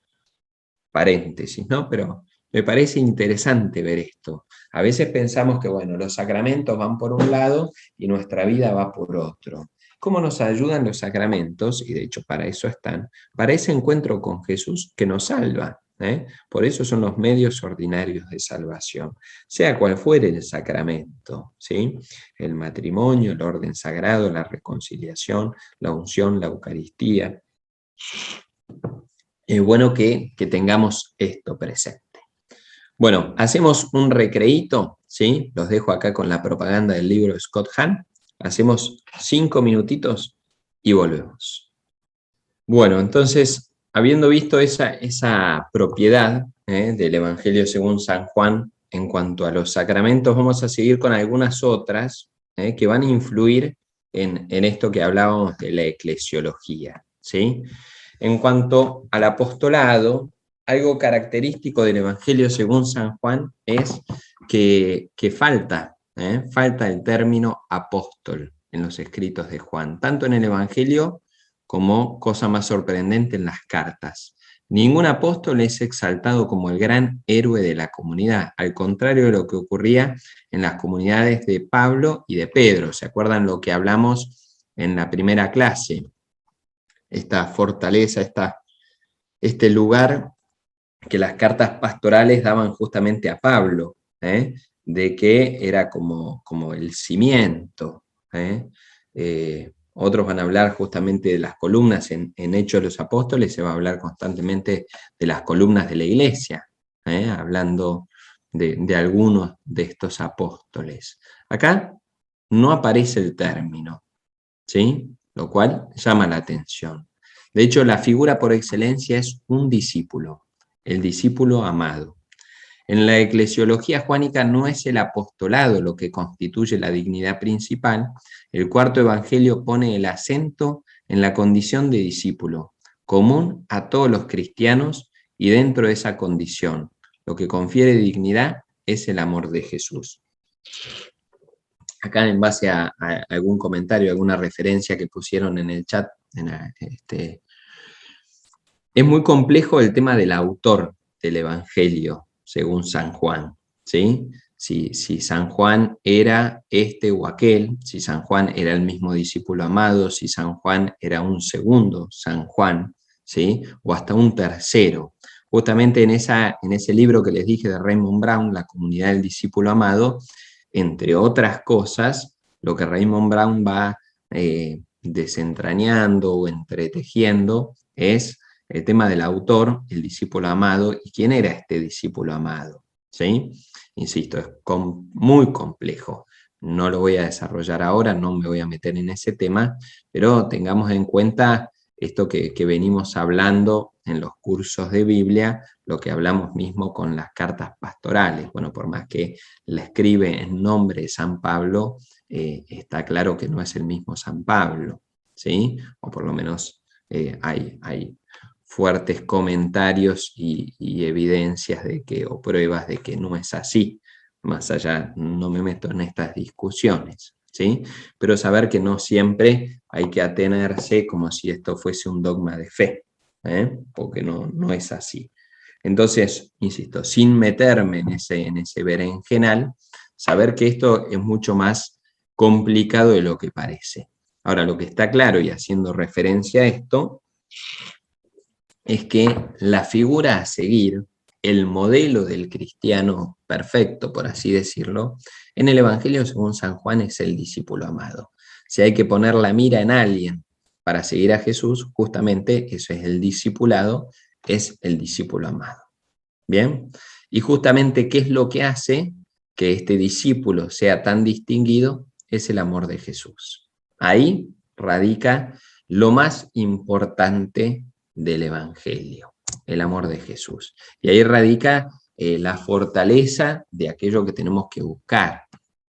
Paréntesis, ¿no? Pero me parece interesante ver esto. A veces pensamos que, bueno, los sacramentos van por un lado y nuestra vida va por otro. ¿Cómo nos ayudan los sacramentos? Y de hecho para eso están, para ese encuentro con Jesús que nos salva. Por eso son los medios ordinarios de salvación, sea cual fuere el sacramento, ¿sí? El matrimonio, el orden sagrado, la reconciliación, la unción, la Eucaristía. Es bueno que tengamos esto presente. Bueno, hacemos un recreíto, ¿sí? Los dejo acá con la propaganda del libro de Scott Hahn. Hacemos 5 minutitos y volvemos. Bueno, entonces, habiendo visto esa propiedad del Evangelio según San Juan en cuanto a los sacramentos, vamos a seguir con algunas otras que van a influir en esto que hablábamos de la eclesiología, ¿sí? En cuanto al apostolado, algo característico del Evangelio según San Juan es que falta el término apóstol en los escritos de Juan, tanto en el Evangelio como cosa más sorprendente en las cartas. Ningún apóstol es exaltado como el gran héroe de la comunidad, al contrario de lo que ocurría en las comunidades de Pablo y de Pedro. ¿Se acuerdan lo que hablamos en la primera clase? Esta fortaleza, este lugar que las cartas pastorales daban justamente a Pablo, de que era como el cimiento. Otros van a hablar justamente de las columnas en Hechos de los Apóstoles, se va a hablar constantemente de las columnas de la iglesia, hablando de algunos de estos apóstoles. Acá no aparece el término, ¿sí? Lo cual llama la atención. De hecho, la figura por excelencia es un discípulo, el discípulo amado. En la eclesiología juánica no es el apostolado lo que constituye la dignidad principal. El cuarto evangelio pone el acento en la condición de discípulo, común a todos los cristianos, y dentro de esa condición, lo que confiere dignidad es el amor de Jesús. Acá en base a algún comentario, alguna referencia que pusieron en el chat, es muy complejo el tema del autor del Evangelio, según San Juan, ¿sí? Si San Juan era este o aquel, si San Juan era el mismo discípulo amado, si San Juan era un segundo San Juan, ¿sí? O hasta un tercero. Justamente en ese libro que les dije de Raymond Brown, La comunidad del discípulo amado, entre otras cosas, lo que Raymond Brown va desentrañando o entretejiendo es el tema del autor, el discípulo amado, y quién era este discípulo amado, ¿sí? Insisto, es muy complejo. No lo voy a desarrollar ahora, no me voy a meter en ese tema, pero tengamos en cuenta esto que venimos hablando en los cursos de Biblia, lo que hablamos mismo con las cartas pastorales. Bueno, por más que la escribe en nombre de San Pablo, está claro que no es el mismo San Pablo, ¿sí? O por lo menos hay fuertes comentarios y evidencias de que, o pruebas de que no es así. Más allá, no me meto en estas discusiones, ¿sí? Pero saber que no siempre hay que atenerse como si esto fuese un dogma de fe, porque no es así. Entonces, insisto, sin meterme en ese berenjenal, saber que esto es mucho más complicado de lo que parece. Ahora, lo que está claro, y haciendo referencia a esto, es que la figura a seguir, el modelo del cristiano perfecto, por así decirlo, en el Evangelio según San Juan es el discípulo amado. Si hay que poner la mira en alguien para seguir a Jesús, justamente eso es el discipulado, es el discípulo amado. ¿Bien? Y justamente, ¿qué es lo que hace que este discípulo sea tan distinguido? Es el amor de Jesús. Ahí radica lo más importante del Evangelio, el amor de Jesús. Y ahí radica la fortaleza de aquello que tenemos que buscar,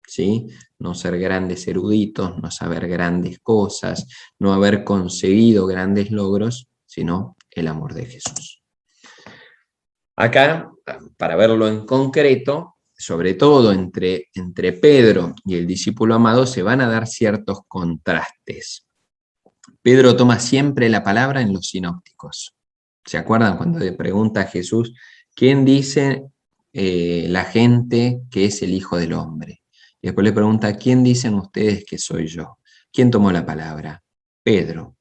¿sí? No ser grandes eruditos, no saber grandes cosas, no haber conseguido grandes logros, sino el amor de Jesús. Acá, para verlo en concreto, sobre todo entre Pedro y el discípulo amado, se van a dar ciertos contrastes. Pedro toma siempre la palabra en los sinópticos. ¿Se acuerdan cuando le pregunta a Jesús, ¿quién dice la gente que es el Hijo del Hombre? Y después le pregunta, ¿quién dicen ustedes que soy yo? ¿Quién tomó la palabra? Pedro.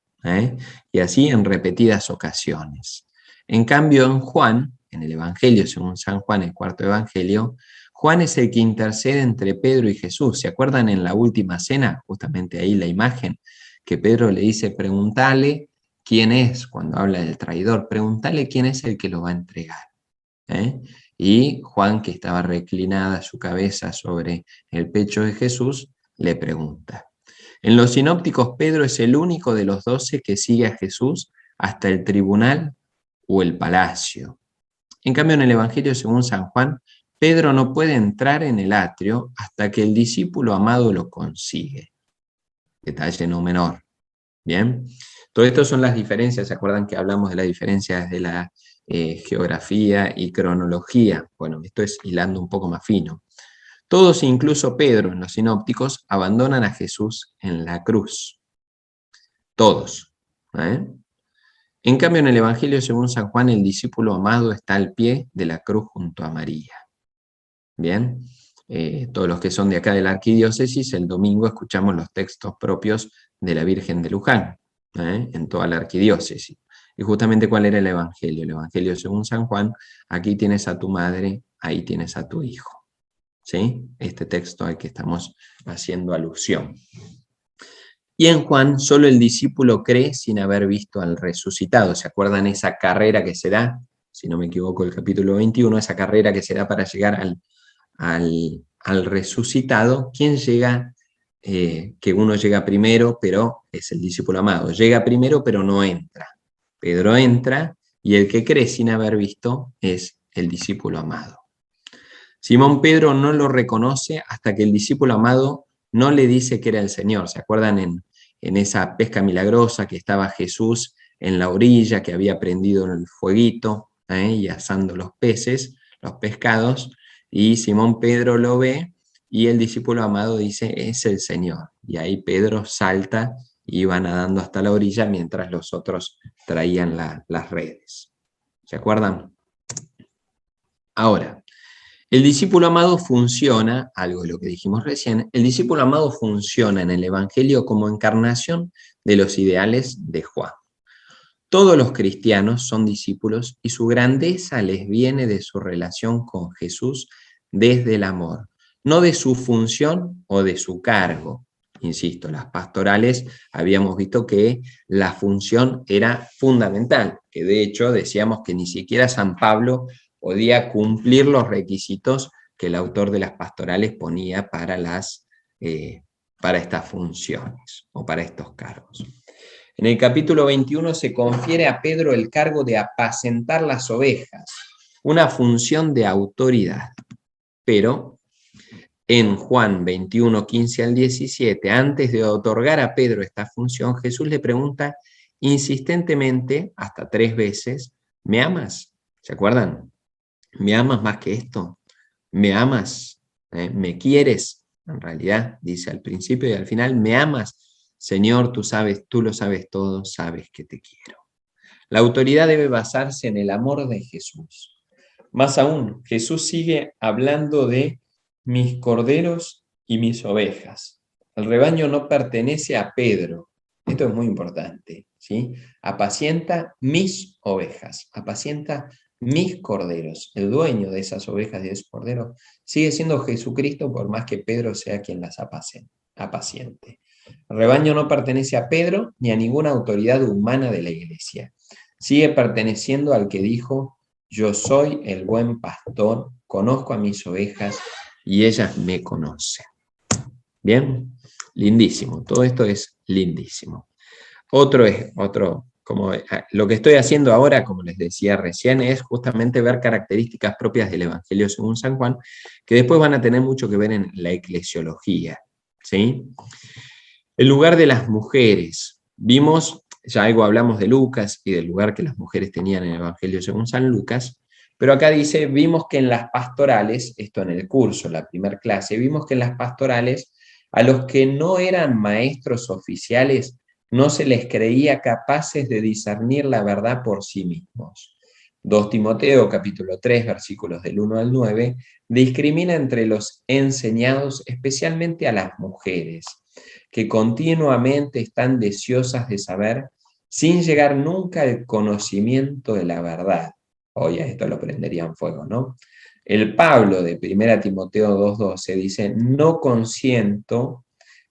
Y así en repetidas ocasiones. En cambio, en Juan, en el Evangelio según San Juan, el cuarto Evangelio, Juan es el que intercede entre Pedro y Jesús. ¿Se acuerdan en la última cena? Justamente ahí la imagen que Pedro le dice, preguntale quién es, cuando habla del traidor, preguntale quién es el que lo va a entregar. Y Juan, que estaba reclinada su cabeza sobre el pecho de Jesús, le pregunta. En los sinópticos, Pedro es el único de los 12 que sigue a Jesús hasta el tribunal o el palacio. En cambio, en el Evangelio según San Juan, Pedro no puede entrar en el atrio hasta que el discípulo amado lo consigue. Detalle no menor. Bien, todo esto son las diferencias. ¿Se acuerdan que hablamos de las diferencias de la geografía y cronología? Bueno, esto es hilando un poco más fino. Todos, incluso Pedro en los sinópticos, abandonan a Jesús en la cruz. Todos. En cambio, en el Evangelio según San Juan, el discípulo amado está al pie de la cruz junto a María. Bien, todos los que son de acá de la arquidiócesis, el domingo escuchamos los textos propios de la Virgen de Luján, en toda la arquidiócesis. Y justamente, ¿cuál era el Evangelio? El Evangelio según San Juan: aquí tienes a tu madre, ahí tienes a tu hijo. ¿Sí? Este texto al que estamos haciendo alusión. Y en Juan, solo el discípulo cree sin haber visto al resucitado. ¿Se acuerdan esa carrera que se da? Si no me equivoco, el capítulo 21, esa carrera que se da para llegar al resucitado. ¿Quién llega? Que uno llega primero, pero es el discípulo amado. Llega primero, pero no entra. Pedro entra, y el que cree sin haber visto es el discípulo amado. Simón Pedro no lo reconoce hasta que el discípulo amado no le dice que era el Señor. ¿Se acuerdan en esa pesca milagrosa que estaba Jesús en la orilla, que había prendido el fueguito y asando los peces, los pescados? Y Simón Pedro lo ve y el discípulo amado dice: es el Señor. Y ahí Pedro salta y va nadando hasta la orilla mientras los otros traían las redes. ¿Se acuerdan? Ahora, el discípulo amado funciona, algo de lo que dijimos recién, el discípulo amado funciona en el Evangelio como encarnación de los ideales de Juan. Todos los cristianos son discípulos y su grandeza les viene de su relación con Jesús desde el amor, no de su función o de su cargo. Insisto, las pastorales habíamos visto que la función era fundamental, que de hecho decíamos que ni siquiera San Pablo podía cumplir los requisitos que el autor de las pastorales ponía para estas funciones o para estos cargos. En el capítulo 21 se confiere a Pedro el cargo de apacentar las ovejas, una función de autoridad. Pero en Juan 21, 15 al 17, antes de otorgar a Pedro esta función, Jesús le pregunta insistentemente, hasta 3 veces: ¿me amas? ¿Se acuerdan? ¿Me amas más que esto? ¿Me amas? ¿Me quieres? En realidad, dice al principio y al final: ¿me amas? Señor, tú lo sabes todo, sabes que te quiero. La autoridad debe basarse en el amor de Jesús. Más aún, Jesús sigue hablando de mis corderos y mis ovejas. El rebaño no pertenece a Pedro. Esto es muy importante, ¿sí? Apacienta mis ovejas, apacienta mis corderos. El dueño de esas ovejas y de esos corderos sigue siendo Jesucristo, por más que Pedro sea quien las apaciente. El rebaño no pertenece a Pedro ni a ninguna autoridad humana de la iglesia. Sigue perteneciendo al que dijo: yo soy el buen pastor, conozco a mis ovejas y ellas me conocen. Bien, lindísimo, todo esto es lindísimo. Como lo que estoy haciendo ahora, como les decía recién, es justamente ver características propias del Evangelio según San Juan, que después van a tener mucho que ver en la eclesiología, ¿sí? El lugar de las mujeres. Vimos, ya algo hablamos de Lucas y del lugar que las mujeres tenían en el Evangelio según San Lucas, pero acá dice: vimos que en las pastorales, esto en el curso, la primera clase, vimos que en las pastorales a los que no eran maestros oficiales no se les creía capaces de discernir la verdad por sí mismos. 2 Timoteo capítulo 3 versículos del 1 al 9 discrimina entre los enseñados, especialmente a las mujeres, que continuamente están deseosas de saber sin llegar nunca al conocimiento de la verdad. Hoy a esto lo prenderían fuego, ¿no? El Pablo de 1 Timoteo 2:12 dice: no consiento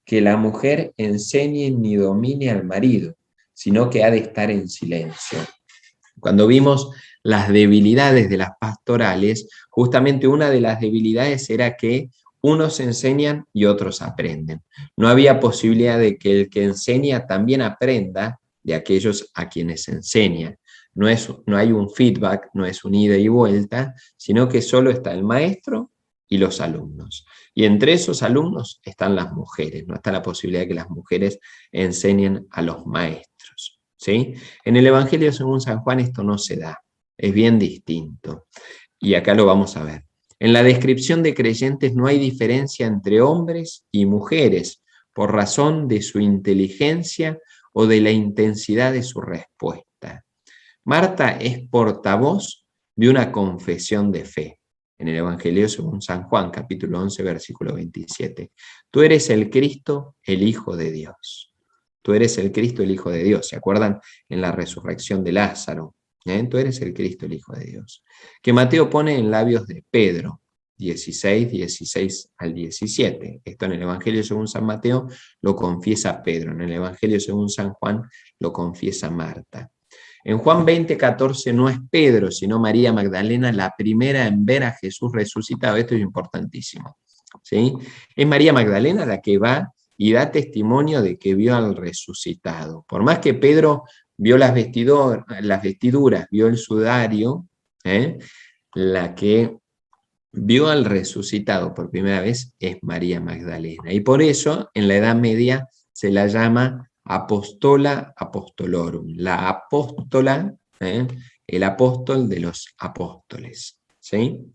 que la mujer enseñe ni domine al marido, sino que ha de estar en silencio. Cuando vimos las debilidades de las pastorales, justamente una de las debilidades era que unos enseñan y otros aprenden. No había posibilidad de que el que enseña también aprenda de aquellos a quienes enseña. No hay un feedback, no es un ida y vuelta, sino que solo está el maestro y los alumnos. Y entre esos alumnos están las mujeres, no está la posibilidad de que las mujeres enseñen a los maestros, ¿sí? En el Evangelio según San Juan esto no se da, es bien distinto. Y acá lo vamos a ver. En la descripción de creyentes no hay diferencia entre hombres y mujeres por razón de su inteligencia o de la intensidad de su respuesta. Marta es portavoz de una confesión de fe. En el Evangelio según San Juan, capítulo 11, versículo 27. Tú eres el Cristo, el Hijo de Dios. Tú eres el Cristo, el Hijo de Dios. ¿Se acuerdan en la resurrección de Lázaro? Tú eres el Cristo, el Hijo de Dios. Que Mateo pone en labios de Pedro, 16 al 17. Esto en el Evangelio según San Mateo lo confiesa Pedro. En el Evangelio según San Juan lo confiesa Marta. En Juan 20:14 no es Pedro, sino María Magdalena la primera en ver a Jesús resucitado. Esto es importantísimo, ¿sí? Es María Magdalena la que va y da testimonio de que vio al resucitado. Por más que Pedro vio las vestiduras, vio el sudario, la que vio al resucitado por primera vez es María Magdalena. Y por eso en la Edad Media se la llama Apostola Apostolorum, la apóstola, el apóstol de los apóstoles, ¿sí?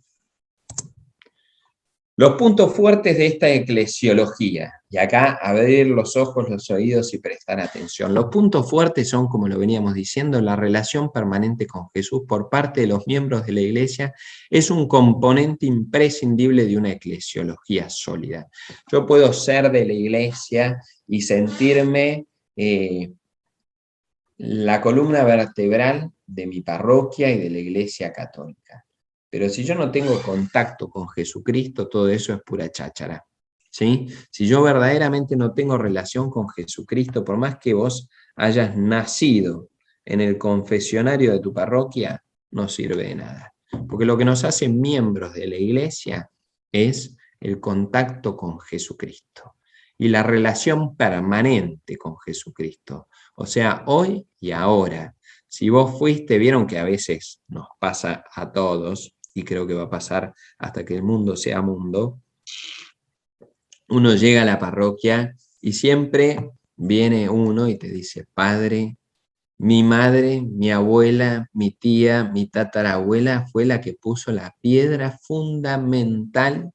Los puntos fuertes de esta eclesiología, y acá abrir los ojos, los oídos y prestar atención. Los puntos fuertes son, como lo veníamos diciendo, la relación permanente con Jesús por parte de los miembros de la Iglesia es un componente imprescindible de una eclesiología sólida. Yo puedo ser de la Iglesia y sentirme la columna vertebral de mi parroquia y de la Iglesia católica. Pero si yo no tengo contacto con Jesucristo, todo eso es pura cháchara, ¿sí? Si yo verdaderamente no tengo relación con Jesucristo, por más que vos hayas nacido en el confesionario de tu parroquia, no sirve de nada. Porque lo que nos hace miembros de la Iglesia es el contacto con Jesucristo y la relación permanente con Jesucristo. O sea, hoy y ahora. Si vos fuiste, vieron que a veces nos pasa a todos, y creo que va a pasar hasta que el mundo sea mundo, uno llega a la parroquia y siempre viene uno y te dice, padre, mi madre, mi abuela, mi tía, mi tatarabuela fue la que puso la piedra fundamental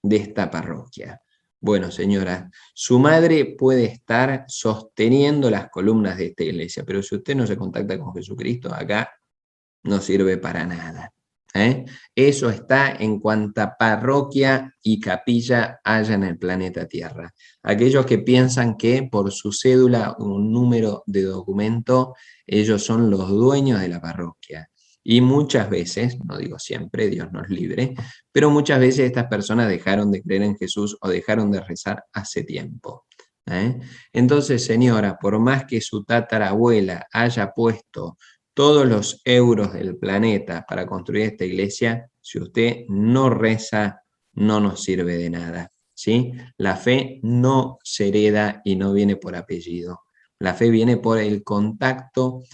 de esta parroquia. Bueno, señora, su madre puede estar sosteniendo las columnas de esta iglesia, pero si usted no se contacta con Jesucristo, acá no sirve para nada. Eso está en cuanta parroquia y capilla haya en el planeta Tierra. Aquellos que piensan que por su cédula o un número de documento, ellos son los dueños de la parroquia. Y muchas veces, no digo siempre, Dios nos libre, pero muchas veces estas personas dejaron de creer en Jesús o dejaron de rezar hace tiempo. Entonces, señora, por más que su tatarabuela haya puesto todos los euros del planeta para construir esta iglesia, si usted no reza, no nos sirve de nada, ¿sí? La fe no se hereda y no viene por apellido. La fe viene por el contacto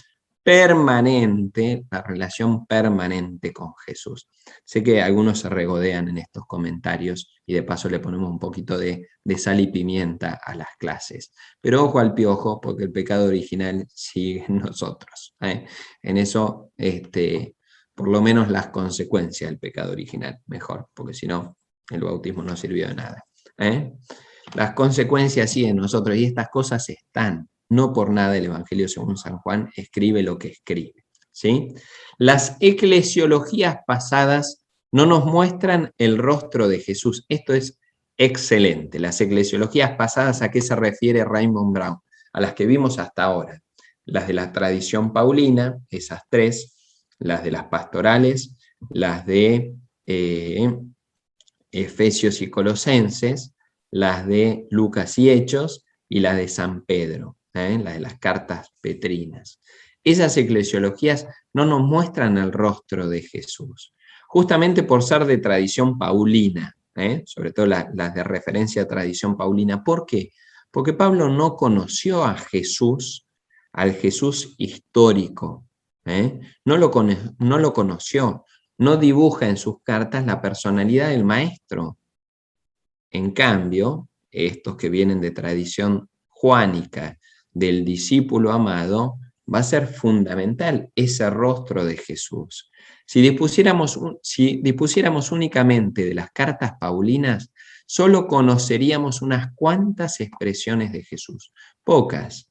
permanente, la relación permanente con Jesús. Sé que algunos se regodean en estos comentarios y de paso le ponemos un poquito de sal y pimienta a las clases. Pero ojo al piojo, porque el pecado original sigue en nosotros. En eso, por lo menos las consecuencias del pecado original, mejor, porque si no, el bautismo no sirvió de nada. Las consecuencias siguen en nosotros y estas cosas están. No por nada el Evangelio según San Juan escribe lo que escribe, ¿sí? Las eclesiologías pasadas no nos muestran el rostro de Jesús. Esto es excelente. Las eclesiologías pasadas, ¿a qué se refiere Raymond Brown? A las que vimos hasta ahora. Las de la tradición paulina, esas tres, las de las pastorales, las de Efesios y Colosenses, las de Lucas y Hechos y las de San Pedro. la de las cartas petrinas. Esas eclesiologías no nos muestran el rostro de Jesús, justamente por ser de tradición paulina, sobre todo las de referencia a tradición paulina. ¿Por qué? Porque Pablo no conoció a Jesús, al Jesús histórico, no lo conoció, no dibuja en sus cartas la personalidad del maestro. En cambio, estos que vienen de tradición juánica del discípulo amado, va a ser fundamental ese rostro de Jesús. Si dispusiéramos únicamente de las cartas paulinas, solo conoceríamos unas cuantas expresiones de Jesús, pocas,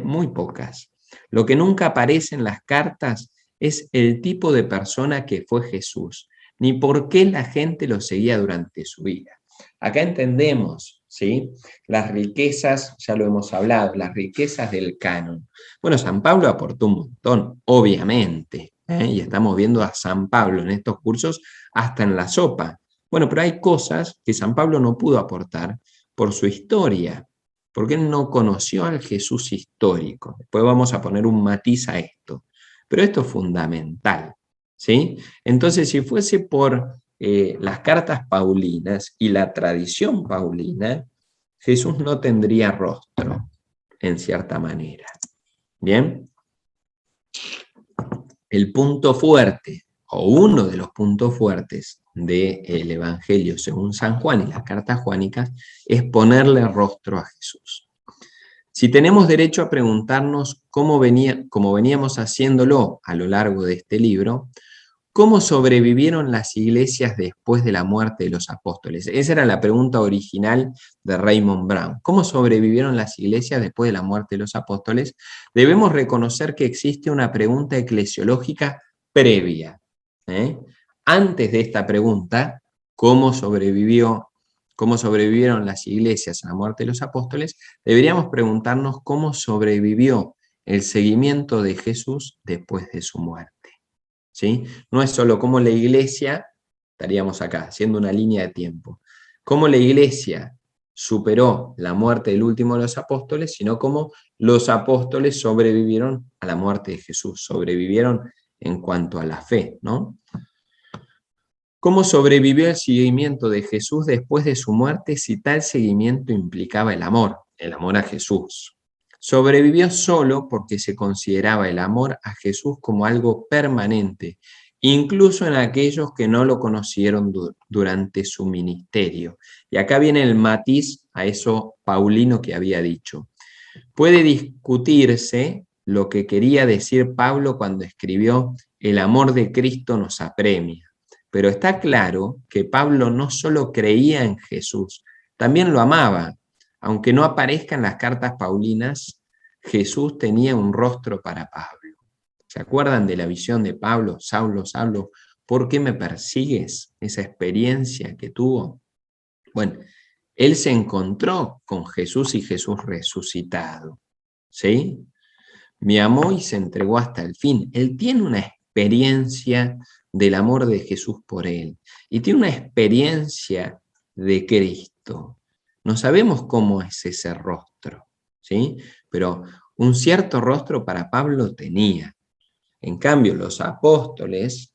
muy pocas. Lo que nunca aparece en las cartas es el tipo de persona que fue Jesús, ni por qué la gente lo seguía durante su vida. Acá entendemos, ¿sí?, las riquezas, ya lo hemos hablado, las riquezas del canon. Bueno, San Pablo aportó un montón, obviamente, y estamos viendo a San Pablo en estos cursos hasta en la sopa. Bueno, pero hay cosas que San Pablo no pudo aportar por su historia, porque él no conoció al Jesús histórico. Después vamos a poner un matiz a esto. Pero esto es fundamental, ¿sí? Entonces, si fuese por las cartas paulinas y la tradición paulina, Jesús no tendría rostro, en cierta manera. ¿Bien? El punto fuerte, o uno de los puntos fuertes del Evangelio según San Juan y las cartas juánicas, es ponerle rostro a Jesús. Si tenemos derecho a preguntarnos como veníamos haciéndolo a lo largo de este libro, ¿cómo sobrevivieron las iglesias después de la muerte de los apóstoles? Esa era la pregunta original de Raymond Brown. ¿Cómo sobrevivieron las iglesias después de la muerte de los apóstoles? Debemos reconocer que existe una pregunta eclesiológica previa. Antes de esta pregunta, ¿cómo sobrevivieron las iglesias a la muerte de los apóstoles? Deberíamos preguntarnos cómo sobrevivió el seguimiento de Jesús después de su muerte. ¿Sí? No es solo cómo la iglesia, estaríamos acá, haciendo una línea de tiempo, cómo la iglesia superó la muerte del último de los apóstoles, sino cómo los apóstoles sobrevivieron a la muerte de Jesús, sobrevivieron en cuanto a la fe, ¿no? ¿Cómo sobrevivió el seguimiento de Jesús después de su muerte si tal seguimiento implicaba el amor a Jesús? Sobrevivió solo porque se consideraba el amor a Jesús como algo permanente, incluso en aquellos que no lo conocieron durante su ministerio. Y acá viene el matiz a eso paulino que había dicho. Puede discutirse lo que quería decir Pablo cuando escribió "El amor de Cristo nos apremia", pero está claro que Pablo no solo creía en Jesús, también lo amaba. Aunque no aparezca en las cartas paulinas, Jesús tenía un rostro para Pablo. ¿Se acuerdan de la visión de Pablo? Saulo, Saulo, ¿por qué me persigues? Esa experiencia que tuvo. Bueno, él se encontró con Jesús y Jesús resucitado, ¿sí? Me amó y se entregó hasta el fin. Él tiene una experiencia del amor de Jesús por él y tiene una experiencia de Cristo. No sabemos cómo es ese rostro, ¿sí? Pero un cierto rostro para Pablo tenía. En cambio, los apóstoles,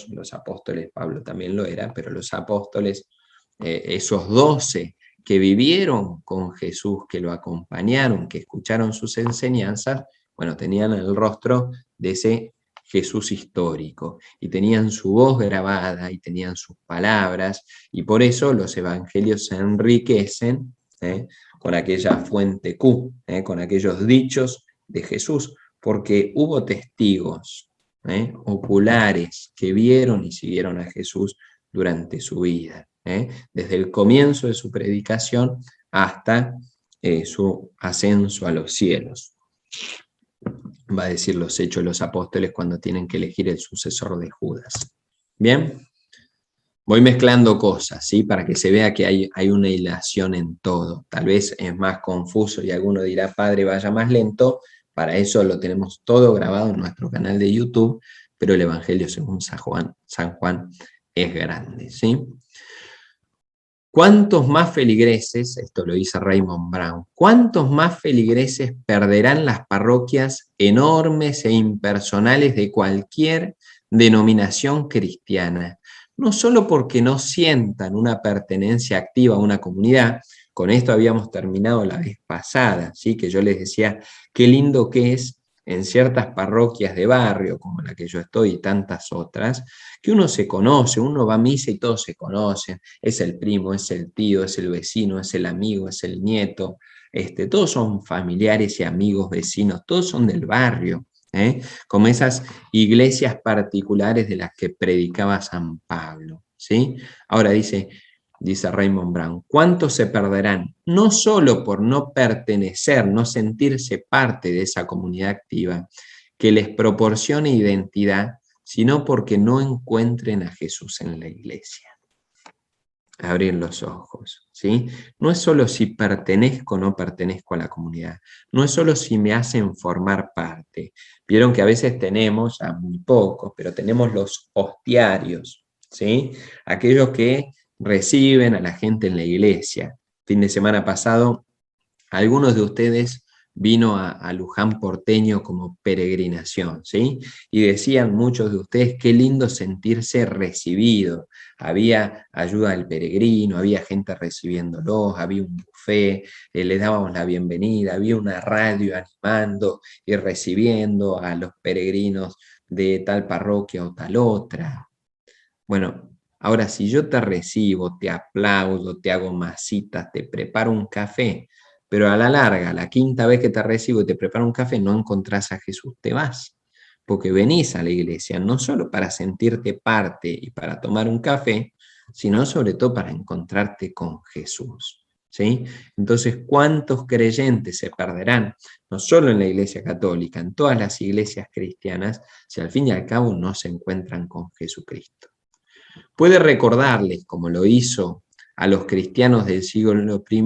los apóstoles, Pablo también lo era, pero los apóstoles, esos 12 que vivieron con Jesús, que lo acompañaron, que escucharon sus enseñanzas, bueno, tenían el rostro de ese Jesús histórico, y tenían su voz grabada, y tenían sus palabras, y por eso los evangelios se enriquecen con aquella fuente Q, con aquellos dichos de Jesús, porque hubo testigos oculares que vieron y siguieron a Jesús durante su vida, desde el comienzo de su predicación hasta su ascenso a los cielos. Va a decir los Hechos de los Apóstoles cuando tienen que elegir el sucesor de Judas. ¿Bien? Voy mezclando cosas, ¿sí? Para que se vea que hay una hilación en todo. Tal vez es más confuso y alguno dirá, padre, vaya más lento. Para eso lo tenemos todo grabado en nuestro canal de YouTube, pero el Evangelio según San Juan es grande, ¿sí? ¿Cuántos más feligreses, esto lo dice Raymond Brown, cuántos más feligreses perderán las parroquias enormes e impersonales de cualquier denominación cristiana? No solo porque no sientan una pertenencia activa a una comunidad, con esto habíamos terminado la vez pasada, ¿sí? Que yo les decía qué lindo que es en ciertas parroquias de barrio, como la que yo estoy y tantas otras, que uno se conoce, uno va a misa y todos se conocen, es el primo, es el tío, es el vecino, es el amigo, es el nieto, todos son familiares y amigos, vecinos, todos son del barrio, como esas iglesias particulares de las que predicaba San Pablo, ¿sí? Ahora dice Raymond Brown, ¿cuántos se perderán? No solo por no pertenecer, no sentirse parte de esa comunidad activa que les proporcione identidad, sino porque no encuentren a Jesús en la iglesia. Abrir los ojos, ¿sí? No es solo si pertenezco o no pertenezco a la comunidad, no es solo si me hacen formar parte. Vieron que a veces tenemos, a muy pocos, pero tenemos los hostiarios, ¿sí? Aquellos que reciben a la gente en la iglesia. Fin de semana pasado, algunos de ustedes vino a Luján porteño como peregrinación, ¿sí? Y decían muchos de ustedes qué lindo sentirse recibido. Había ayuda del peregrino, había gente recibiéndolos, había un buffet, les dábamos la bienvenida, había una radio animando y recibiendo a los peregrinos de tal parroquia o tal otra. Bueno, ahora si yo te recibo, te aplaudo, te hago masitas, te preparo un café, pero a la larga, la quinta vez que te recibo y te preparo un café, no encontrás a Jesús, te vas. Porque venís a la iglesia no solo para sentirte parte y para tomar un café, sino sobre todo para encontrarte con Jesús, ¿sí? Entonces, ¿cuántos creyentes se perderán, no solo en la iglesia católica, en todas las iglesias cristianas, si al fin y al cabo no se encuentran con Jesucristo? Puede recordarles, como lo hizo a los cristianos del siglo I,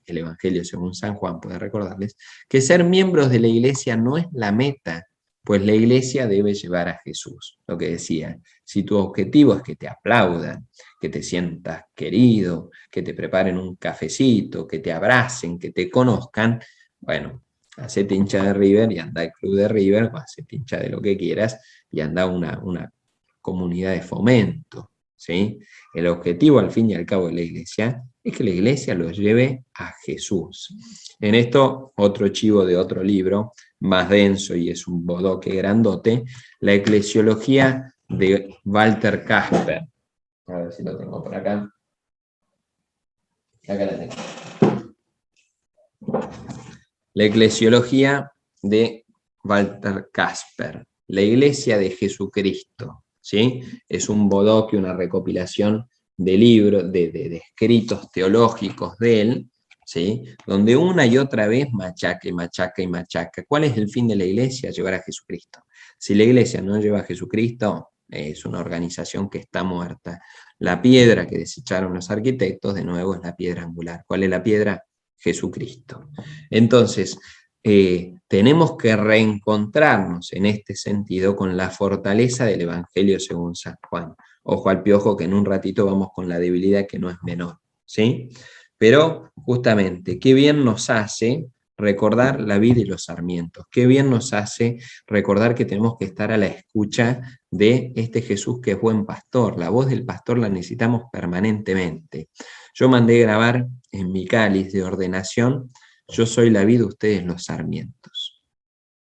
el Evangelio según San Juan puede recordarles, que ser miembros de la iglesia no es la meta, pues la iglesia debe llevar a Jesús. Lo que decía, si tu objetivo es que te aplaudan, que te sientas querido, que te preparen un cafecito, que te abracen, que te conozcan, bueno, hacete hincha de River y anda al club de River, o hacete hincha de lo que quieras y anda a una comunidad de fomento, ¿sí? El objetivo, al fin y al cabo, de la iglesia es que la iglesia los lleve a Jesús. En esto, otro chivo de otro libro, más denso y es un bodoque grandote, la eclesiología de Walter Casper. A ver si lo tengo por acá. Acá la tengo. La eclesiología de Walter Casper, la iglesia de Jesucristo, ¿sí? Es un bodoque, una recopilación de libros, de escritos teológicos de él, ¿sí? Donde una y otra vez machaca y machaca y machaca. ¿Cuál es el fin de la iglesia? Llevar a Jesucristo. Si la iglesia no lleva a Jesucristo, es una organización que está muerta. La piedra que desecharon los arquitectos, de nuevo, es la piedra angular. ¿Cuál es la piedra? Jesucristo. Entonces, tenemos que reencontrarnos en este sentido con la fortaleza del Evangelio según San Juan. Ojo al piojo que en un ratito vamos con la debilidad que no es menor, ¿sí? Pero justamente, qué bien nos hace recordar la vida y los sarmientos, qué bien nos hace recordar que tenemos que estar a la escucha de este Jesús que es buen pastor. La voz del pastor la necesitamos permanentemente. Yo mandé grabar en mi cáliz de ordenación, yo soy la vid, ustedes los sarmientos.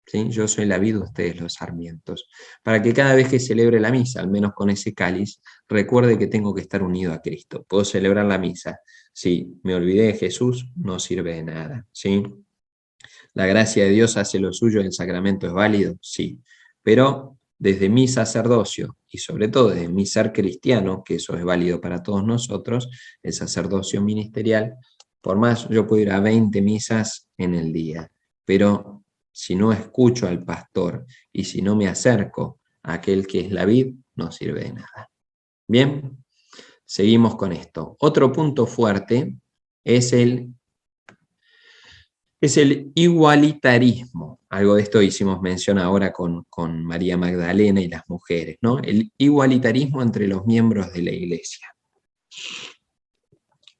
¿Sí? Yo soy la vid, ustedes los sarmientos. Para que cada vez que celebre la misa, al menos con ese cáliz, recuerde que tengo que estar unido a Cristo. Puedo celebrar la misa. Si me olvidé de Jesús, no sirve de nada. ¿Sí? La gracia de Dios hace lo suyo, el sacramento es válido, sí. Pero desde mi sacerdocio y sobre todo desde mi ser cristiano, que eso es válido para todos nosotros, el sacerdocio ministerial, por más yo puedo ir a 20 misas en el día, pero si no escucho al pastor y si no me acerco a aquel que es la vid, no sirve de nada. Bien, seguimos con esto. Otro punto fuerte es el igualitarismo. Algo de esto hicimos mención ahora con María Magdalena y las mujeres, ¿no? El igualitarismo entre los miembros de la iglesia.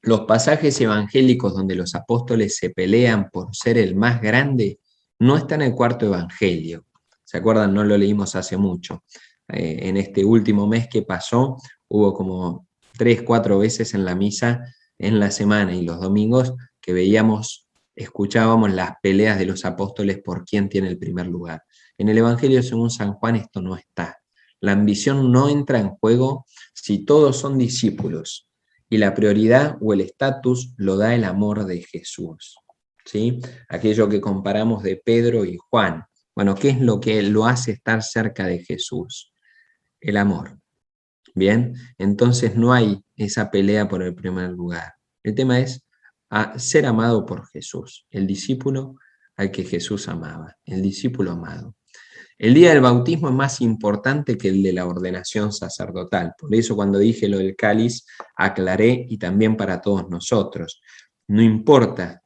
los pasajes evangélicos donde los apóstoles se pelean por ser el más grande no están en el cuarto evangelio. ¿Se acuerdan? No lo leímos hace mucho. En este último mes que pasó, hubo como 3, 4 veces en la misa en la semana y los domingos que veíamos, escuchábamos las peleas de los apóstoles por quién tiene el primer lugar. En el Evangelio según San Juan esto no está. La ambición no entra en juego si todos son discípulos y la prioridad o el estatus lo da el amor de Jesús. ¿Sí? Aquello que comparamos de Pedro y Juan. Bueno, ¿qué es lo que lo hace estar cerca de Jesús? El amor. Bien, entonces no hay esa pelea por el primer lugar. El tema es ser amado por Jesús, el discípulo al que Jesús amaba, el discípulo amado. El día del bautismo es más importante que el de la ordenación sacerdotal. Por eso cuando dije lo del cáliz, aclaré y también para todos nosotros. No importa,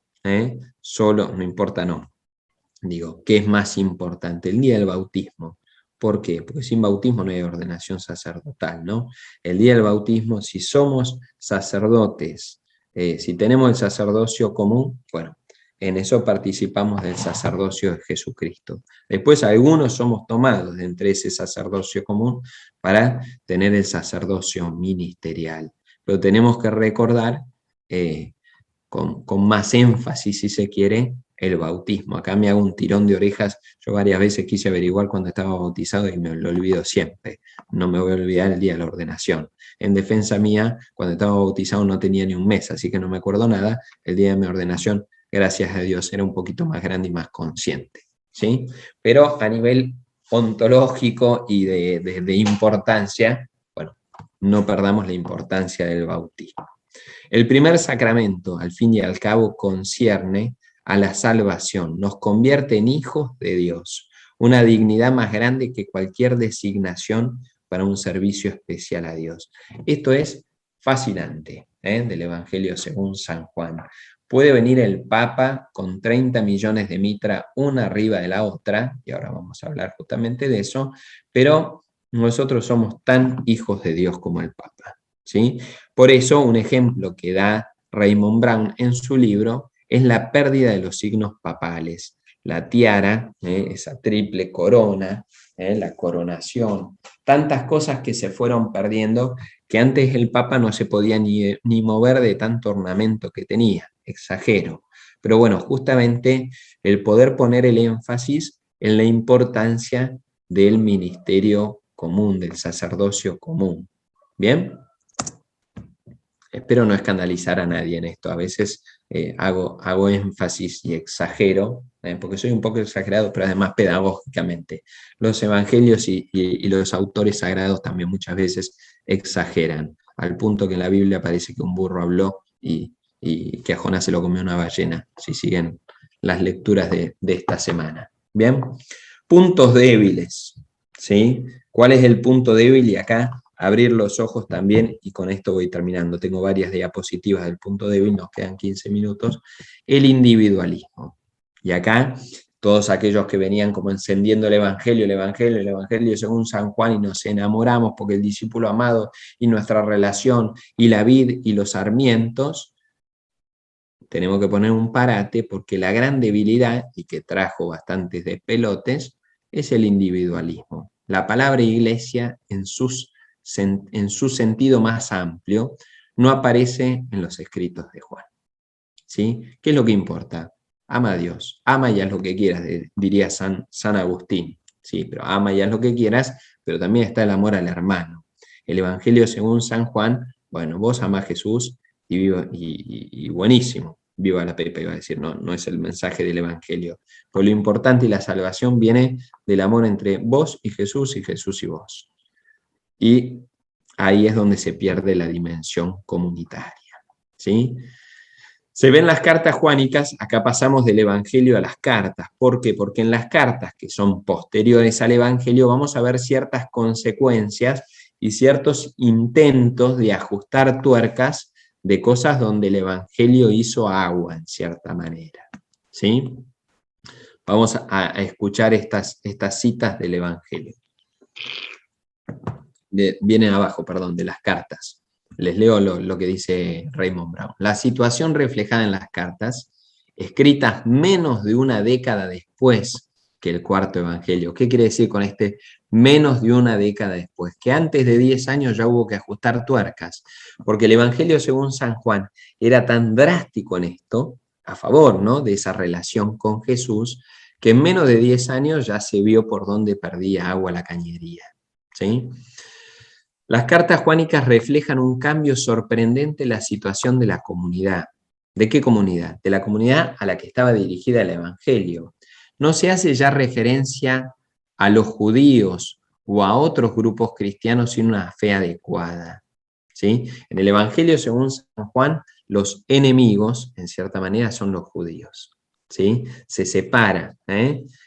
solo, no importa no. Digo, ¿qué es más importante? El día del bautismo. ¿Por qué? Porque sin bautismo no hay ordenación sacerdotal, ¿no? El día del bautismo, si somos sacerdotes, si tenemos el sacerdocio común, bueno, en eso participamos del sacerdocio de Jesucristo. Después algunos somos tomados de entre ese sacerdocio común para tener el sacerdocio ministerial. Pero tenemos que recordar con más énfasis, si se quiere, el bautismo. Acá me hago un tirón de orejas. Yo varias veces quise averiguar cuándo estaba bautizado y me lo olvido siempre. No me voy a olvidar el día de la ordenación. En defensa mía, cuando estaba bautizado no tenía ni un mes, así que no me acuerdo nada. El día de mi ordenación, gracias a Dios, era un poquito más grande y más consciente, ¿sí? Pero a nivel ontológico y de importancia, bueno, no perdamos la importancia del bautismo. El primer sacramento, al fin y al cabo, concierne a la salvación, nos convierte en hijos de Dios, una dignidad más grande que cualquier designación para un servicio especial a Dios. Esto es fascinante, del Evangelio según San Juan. Puede venir el Papa con 30 millones de mitra una arriba de la otra, y ahora vamos a hablar justamente de eso, pero nosotros somos tan hijos de Dios como el Papa, ¿sí? Por eso, un ejemplo que da Raymond Brown en su libro es la pérdida de los signos papales. La tiara, esa triple corona, la coronación, tantas cosas que se fueron perdiendo que antes el Papa no se podía ni mover de tanto ornamento que tenía, exagero. Pero bueno, justamente el poder poner el énfasis en la importancia del ministerio común, del sacerdocio común. ¿Bien? Espero no escandalizar a nadie en esto. A veces hago énfasis y exagero, porque soy un poco exagerado, pero además pedagógicamente. Los evangelios y los autores sagrados también muchas veces exageran, al punto que en la Biblia parece que un burro habló y que a Jonás se lo comió una ballena, si siguen las lecturas de esta semana. Bien, puntos débiles, ¿sí? ¿Cuál es el punto débil? Y acá abrir los ojos también, y con esto voy terminando. Tengo varias diapositivas del punto débil, nos quedan 15 minutos. El individualismo. Y acá, todos aquellos que venían como encendiendo el Evangelio según San Juan, y nos enamoramos porque el discípulo amado y nuestra relación, y la vid y los sarmientos, tenemos que poner un parate porque la gran debilidad, y que trajo bastantes despelotes, es el individualismo. La palabra iglesia en su sentido más amplio, no aparece en los escritos de Juan. ¿Sí? ¿Qué es lo que importa? Ama a Dios, ama y haz lo que quieras, diría San Agustín. Sí, pero ama y haz lo que quieras, pero también está el amor al hermano. El Evangelio según San Juan, bueno, vos amás a Jesús y buenísimo, viva la Pepa, iba a decir, no es el mensaje del Evangelio. Pues lo importante y la salvación viene del amor entre vos y Jesús y vos. Y ahí es donde se pierde la dimensión comunitaria, ¿sí? Se ven las cartas juánicas, acá pasamos del Evangelio a las cartas. ¿Por qué? Porque en las cartas que son posteriores al Evangelio vamos a ver ciertas consecuencias y ciertos intentos de ajustar tuercas de cosas donde el Evangelio hizo agua, en cierta manera, ¿sí? Vamos a escuchar estas citas del Evangelio. Vienen abajo, perdón, de las cartas. Les leo lo que dice Raymond Brown. La situación reflejada en las cartas, escritas menos de una década después que el cuarto evangelio. ¿Qué quiere decir con este menos de una década después? Que antes de 10 años ya hubo que ajustar tuercas, porque el evangelio según San Juan era tan drástico en esto, a favor, ¿no?, de esa relación con Jesús, que en menos de 10 años ya se vio por dónde perdía agua la cañería, ¿sí? Las cartas juánicas reflejan un cambio sorprendente en la situación de la comunidad. ¿De qué comunidad? De la comunidad a la que estaba dirigida el Evangelio. No se hace ya referencia a los judíos o a otros grupos cristianos sin una fe adecuada, ¿sí? En el Evangelio, según San Juan, los enemigos, en cierta manera, son los judíos, ¿sí? Se separa,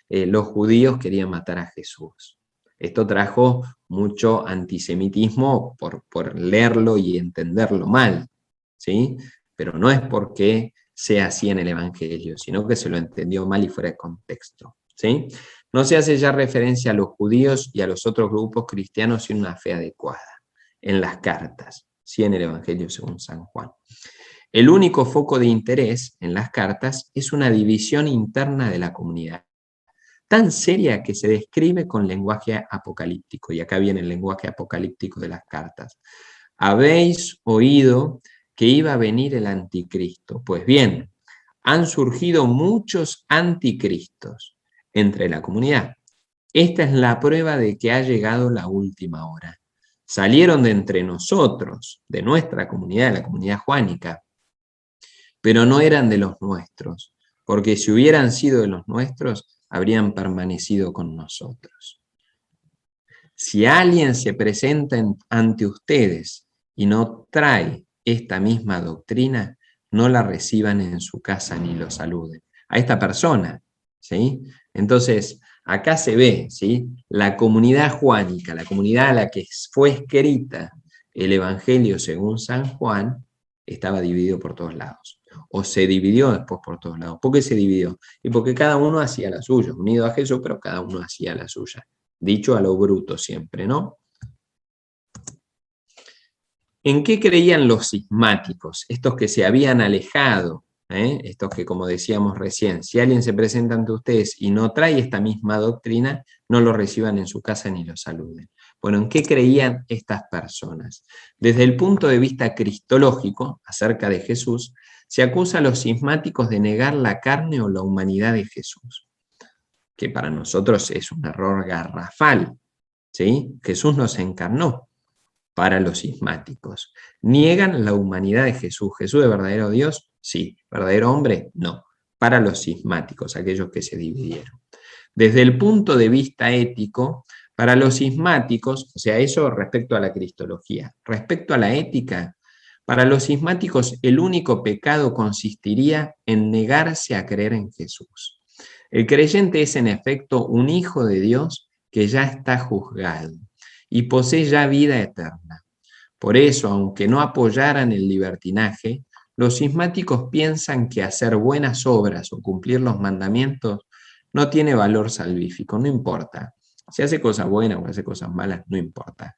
los judíos querían matar a Jesús. Esto trajo mucho antisemitismo por leerlo y entenderlo mal, ¿sí? Pero no es porque sea así en el Evangelio, sino que se lo entendió mal y fuera de contexto, ¿sí? No se hace ya referencia a los judíos y a los otros grupos cristianos sin una fe adecuada en las cartas, sí, en el Evangelio según San Juan. El único foco de interés en las cartas es una división interna de la comunidad, tan seria que se describe con lenguaje apocalíptico, y acá viene el lenguaje apocalíptico de las cartas. Habéis oído que iba a venir el anticristo. Pues bien, han surgido muchos anticristos entre la comunidad. Esta es la prueba de que ha llegado la última hora. Salieron de entre nosotros, de nuestra comunidad, la comunidad juánica, pero no eran de los nuestros, porque si hubieran sido de los nuestros, habrían permanecido con nosotros. Si alguien se presenta ante ustedes y no trae esta misma doctrina, no la reciban en su casa ni lo saluden. A esta persona, ¿sí? Entonces, acá se ve, ¿sí?, la comunidad juánica, la comunidad a la que fue escrita el Evangelio según San Juan, estaba dividido por todos lados. O se dividió después por todos lados. ¿Por qué se dividió? Y porque cada uno hacía la suya, unido a Jesús, pero cada uno hacía la suya. Dicho a lo bruto siempre, ¿no? ¿En qué creían los cismáticos? Estos que se habían alejado, estos que, como decíamos recién, si alguien se presenta ante ustedes y no trae esta misma doctrina, no lo reciban en su casa ni lo saluden. Bueno, ¿en qué creían estas personas? Desde el punto de vista cristológico, acerca de Jesús, se acusa a los cismáticos de negar la carne o la humanidad de Jesús, que para nosotros es un error garrafal, ¿sí? Jesús nos encarnó. Para los cismáticos, ¿niegan la humanidad de Jesús? ¿Jesús es verdadero Dios? Sí. ¿Verdadero hombre? No. Para los cismáticos, aquellos que se dividieron. Desde el punto de vista ético, para los cismáticos, o sea, eso respecto a la cristología, respecto a la ética, para los cismáticos el único pecado consistiría en negarse a creer en Jesús. El creyente es en efecto un hijo de Dios que ya está juzgado y posee ya vida eterna. Por eso, aunque no apoyaran el libertinaje, los cismáticos piensan que hacer buenas obras o cumplir los mandamientos no tiene valor salvífico, no importa. Si hace cosas buenas o hace cosas malas, no importa.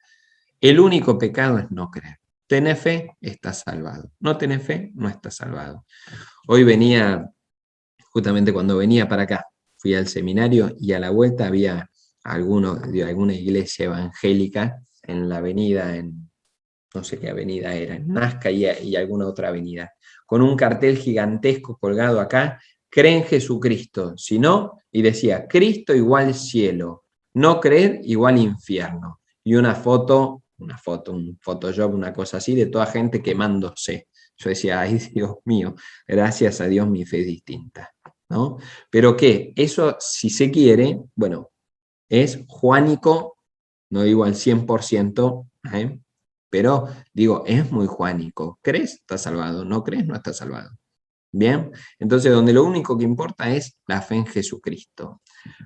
El único pecado es no creer. Tenés fe, estás salvado. No tenés fe, no estás salvado. Hoy venía, justamente cuando venía para acá, fui al seminario y a la vuelta había de alguna iglesia evangélica en la avenida, no sé qué avenida era, en Nazca y alguna otra avenida, con un cartel gigantesco colgado acá: cree en Jesucristo, si no, y decía, Cristo igual cielo, no creer igual infierno, y un Photoshop, una cosa así, de toda gente quemándose. Yo decía, ay, Dios mío, gracias a Dios mi fe es distinta, ¿no? Pero que eso, si se quiere, bueno, es juánico, no digo al 100%, pero digo, es muy juánico. ¿Crees? Estás salvado. ¿No crees? No estás salvado. Bien, entonces donde lo único que importa es la fe en Jesucristo.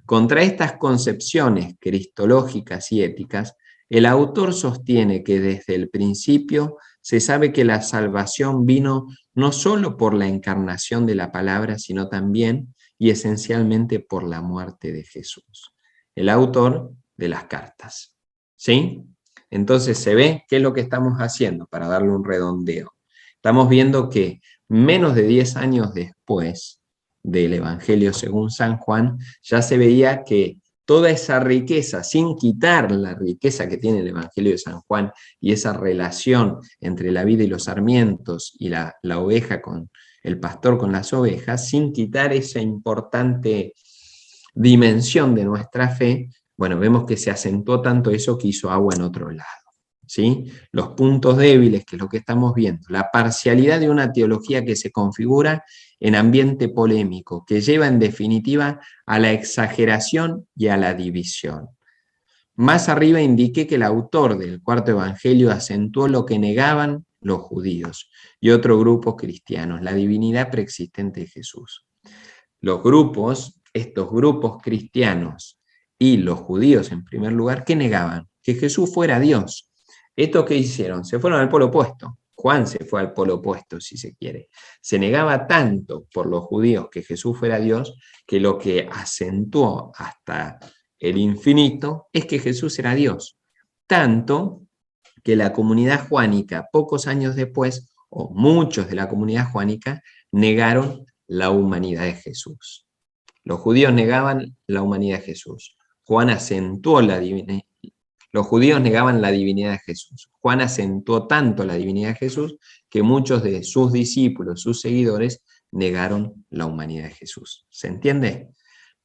Contra estas concepciones cristológicas y éticas, el autor sostiene que desde el principio se sabe que la salvación vino no solo por la encarnación de la palabra, sino también y esencialmente por la muerte de Jesús, el autor de las cartas. ¿Sí? Entonces se ve qué es lo que estamos haciendo para darle un redondeo. Estamos viendo que menos de 10 años después del Evangelio según San Juan, ya se veía que toda esa riqueza, sin quitar la riqueza que tiene el Evangelio de San Juan y esa relación entre la vid y los sarmientos y la oveja con el pastor con las ovejas, sin quitar esa importante dimensión de nuestra fe, bueno, vemos que se acentuó tanto eso que hizo agua en otro lado. ¿Sí? Los puntos débiles, que es lo que estamos viendo, la parcialidad de una teología que se configura en ambiente polémico, que lleva en definitiva a la exageración y a la división. Más arriba indiqué que el autor del cuarto evangelio acentuó lo que negaban los judíos y otro grupo cristianos, la divinidad preexistente de Jesús. Los grupos, estos grupos cristianos y los judíos en primer lugar, ¿qué negaban? Que Jesús fuera Dios. ¿Estos qué hicieron? Se fueron al polo opuesto. Juan se fue al polo opuesto, si se quiere. Se negaba tanto por los judíos que Jesús fuera Dios, que lo que acentuó hasta el infinito es que Jesús era Dios. Tanto que la comunidad juánica, pocos años después, o muchos de la comunidad juánica, negaron la humanidad de Jesús. Los judíos negaban la humanidad de Jesús. Juan acentuó la divinidad. Los judíos negaban la divinidad de Jesús. Juan acentuó tanto la divinidad de Jesús que muchos de sus discípulos, sus seguidores, negaron la humanidad de Jesús. ¿Se entiende?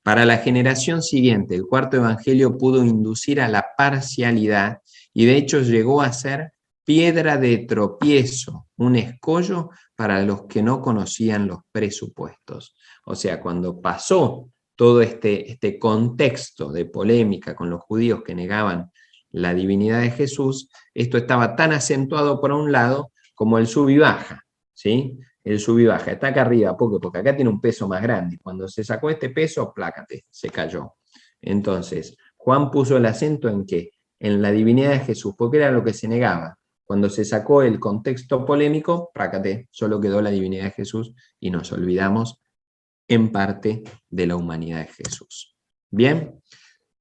Para la generación siguiente, el cuarto evangelio pudo inducir a la parcialidad y de hecho llegó a ser piedra de tropiezo, un escollo para los que no conocían los presupuestos. O sea, cuando pasó todo este contexto de polémica con los judíos que negaban la divinidad de Jesús, esto estaba tan acentuado por un lado como el sub y baja, ¿sí? El sub y baja, está acá arriba, porque acá tiene un peso más grande. Cuando se sacó este peso, plácate, se cayó. Entonces, Juan puso el acento en qué? En la divinidad de Jesús, porque era lo que se negaba. Cuando se sacó el contexto polémico, plácate, solo quedó la divinidad de Jesús y nos olvidamos en parte de la humanidad de Jesús. ¿Bien?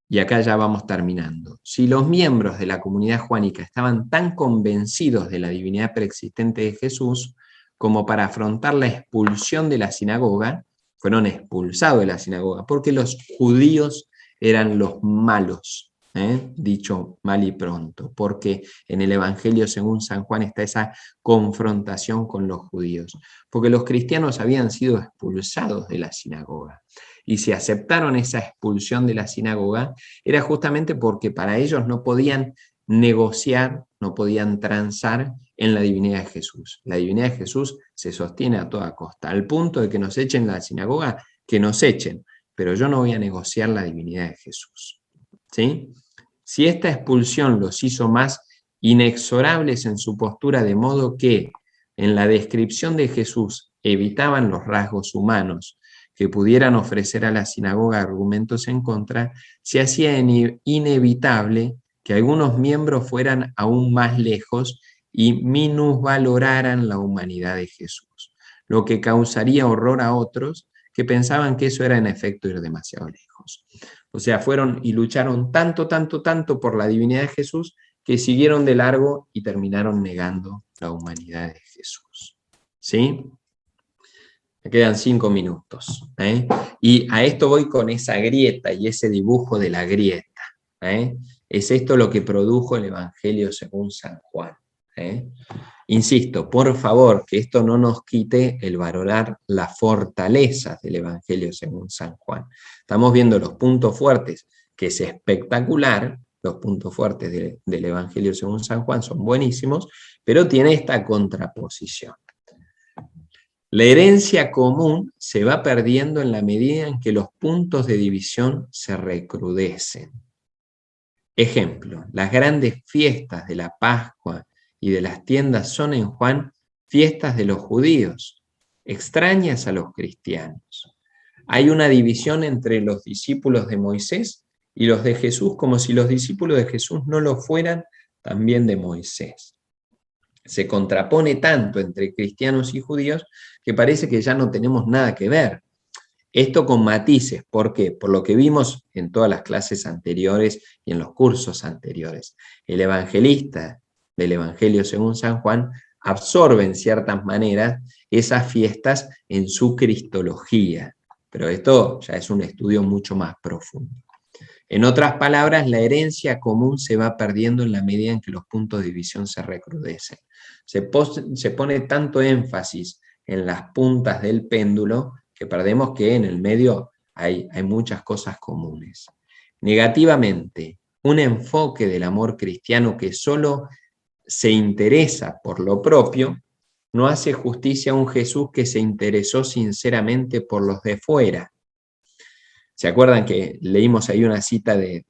Y acá ya vamos terminando. Si los miembros de la comunidad juánica estaban tan convencidos de la divinidad preexistente de Jesús como para afrontar la expulsión de la sinagoga, fueron expulsados de la sinagoga, porque los judíos eran los malos, dicho mal y pronto, porque en el Evangelio según San Juan está esa confrontación con los judíos, porque los cristianos habían sido expulsados de la sinagoga. Y si aceptaron esa expulsión de la sinagoga, era justamente porque para ellos no podían negociar, no podían transar en la divinidad de Jesús. La divinidad de Jesús se sostiene a toda costa, al punto de que nos echen la sinagoga, que nos echen, pero yo no voy a negociar la divinidad de Jesús. ¿Sí? Si esta expulsión los hizo más inexorables en su postura, de modo que en la descripción de Jesús evitaban los rasgos humanos que pudieran ofrecer a la sinagoga argumentos en contra, se hacía inevitable que algunos miembros fueran aún más lejos y minusvaloraran la humanidad de Jesús, lo que causaría horror a otros que pensaban que eso era en efecto ir demasiado lejos. O sea, fueron y lucharon tanto por la divinidad de Jesús que siguieron de largo y terminaron negando la humanidad de Jesús. ¿Sí? Me quedan 5 minutos. Y a esto voy con esa grieta y ese dibujo de la grieta. Es esto lo que produjo el Evangelio según San Juan. Insisto, por favor, que esto no nos quite el valorar las fortalezas del Evangelio según San Juan. Estamos viendo los puntos fuertes, que es espectacular. Los puntos fuertes del Evangelio según San Juan son buenísimos, pero tiene esta contraposición. La herencia común se va perdiendo en la medida en que los puntos de división se recrudecen. Ejemplo, las grandes fiestas de la Pascua y de las tiendas son en Juan fiestas de los judíos, extrañas a los cristianos. Hay una división entre los discípulos de Moisés y los de Jesús, como si los discípulos de Jesús no lo fueran también de Moisés. Se contrapone tanto entre cristianos y judíos que parece que ya no tenemos nada que ver. Esto con matices, ¿por qué? Por lo que vimos en todas las clases anteriores y en los cursos anteriores. El evangelista del Evangelio según San Juan absorbe en ciertas maneras esas fiestas en su cristología, pero esto ya es un estudio mucho más profundo. En otras palabras, la herencia común se va perdiendo en la medida en que los puntos de división se recrudecen. Se pone tanto énfasis en las puntas del péndulo que perdemos que en el medio hay muchas cosas comunes. Negativamente, un enfoque del amor cristiano que solo se interesa por lo propio no hace justicia a un Jesús que se interesó sinceramente por los de fuera. ¿Se acuerdan que leímos ahí una cita de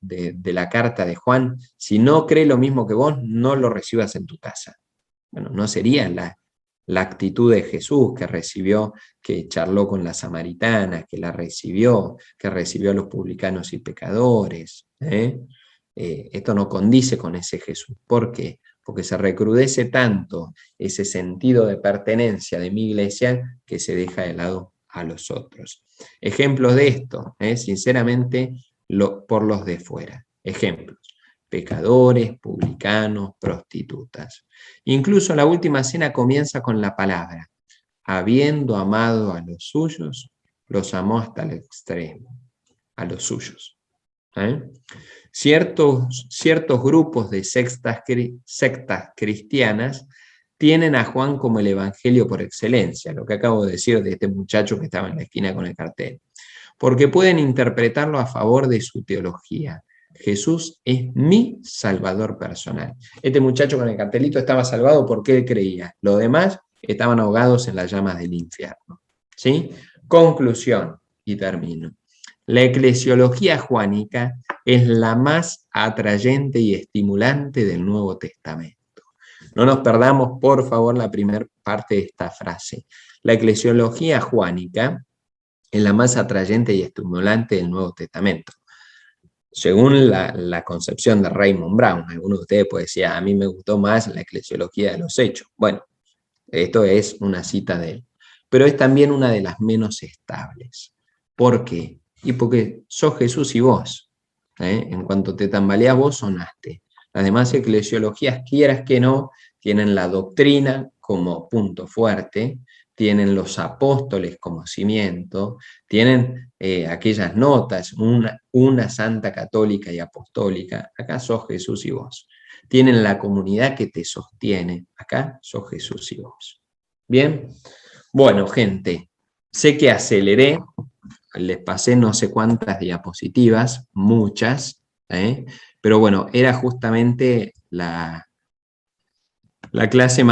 la carta de Juan? Si no cree lo mismo que vos, no lo recibas en tu casa. Bueno, no sería la actitud de Jesús que recibió, que charló con la samaritana, que recibió a los publicanos y pecadores. Esto no condice con ese Jesús. ¿Por qué? Porque se recrudece tanto ese sentido de pertenencia de mi iglesia que se deja de lado a los otros. Ejemplos de esto, sinceramente, por los de fuera. Ejemplos: pecadores, publicanos, prostitutas. Incluso la última cena comienza con la palabra: habiendo amado a los suyos, los amó hasta el extremo, a los suyos. Ciertos grupos de sectas cristianas tienen a Juan como el evangelio por excelencia, lo que acabo de decir de este muchacho que estaba en la esquina con el cartel, porque pueden interpretarlo a favor de su teología. Jesús es mi salvador personal. Este muchacho con el cartelito estaba salvado porque él creía. Los demás estaban ahogados en las llamas del infierno. ¿Sí? Conclusión, y termino. La eclesiología juánica es la más atrayente y estimulante del Nuevo Testamento. No nos perdamos, por favor, la primera parte de esta frase. La eclesiología juánica es la más atrayente y estimulante del Nuevo Testamento. Según la concepción de Raymond Brown, algunos de ustedes pueden decir: a mí me gustó más la eclesiología de los hechos. Bueno, esto es una cita de él. Pero es también una de las menos estables. ¿Por qué? Y porque sos Jesús y vos. En cuanto te tambaleás, vos sonaste. Las demás eclesiologías, quieras que no, tienen la doctrina como punto fuerte, tienen los apóstoles como cimiento, tienen aquellas notas, una santa católica y apostólica. Acá sos Jesús y vos. Tienen la comunidad que te sostiene. Acá sos Jesús y vos. Bien, bueno, gente, sé que aceleré, les pasé no sé cuántas diapositivas, muchas, pero bueno, era justamente la clase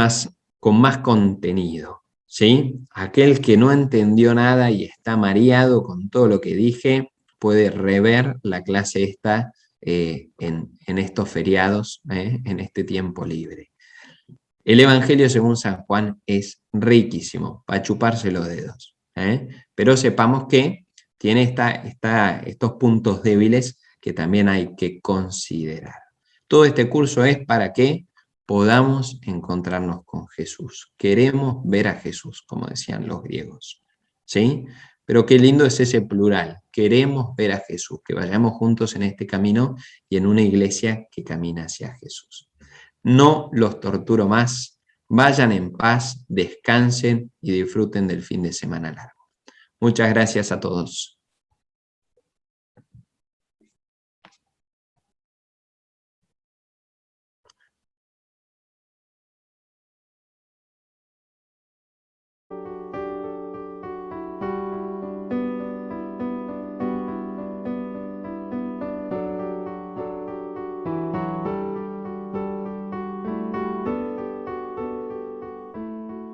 con más contenido, ¿sí? Aquel que no entendió nada y está mareado con todo lo que dije, puede rever la clase esta en estos feriados, en este tiempo libre. El Evangelio según San Juan es riquísimo, para chuparse los dedos, pero sepamos que tiene estos puntos débiles que también hay que considerar. Todo este curso es para que podamos encontrarnos con Jesús. Queremos ver a Jesús, como decían los griegos, ¿sí? Pero qué lindo es ese plural: queremos ver a Jesús, que vayamos juntos en este camino y en una iglesia que camina hacia Jesús. No los torturo más, vayan en paz, descansen y disfruten del fin de semana largo. Muchas gracias a todos.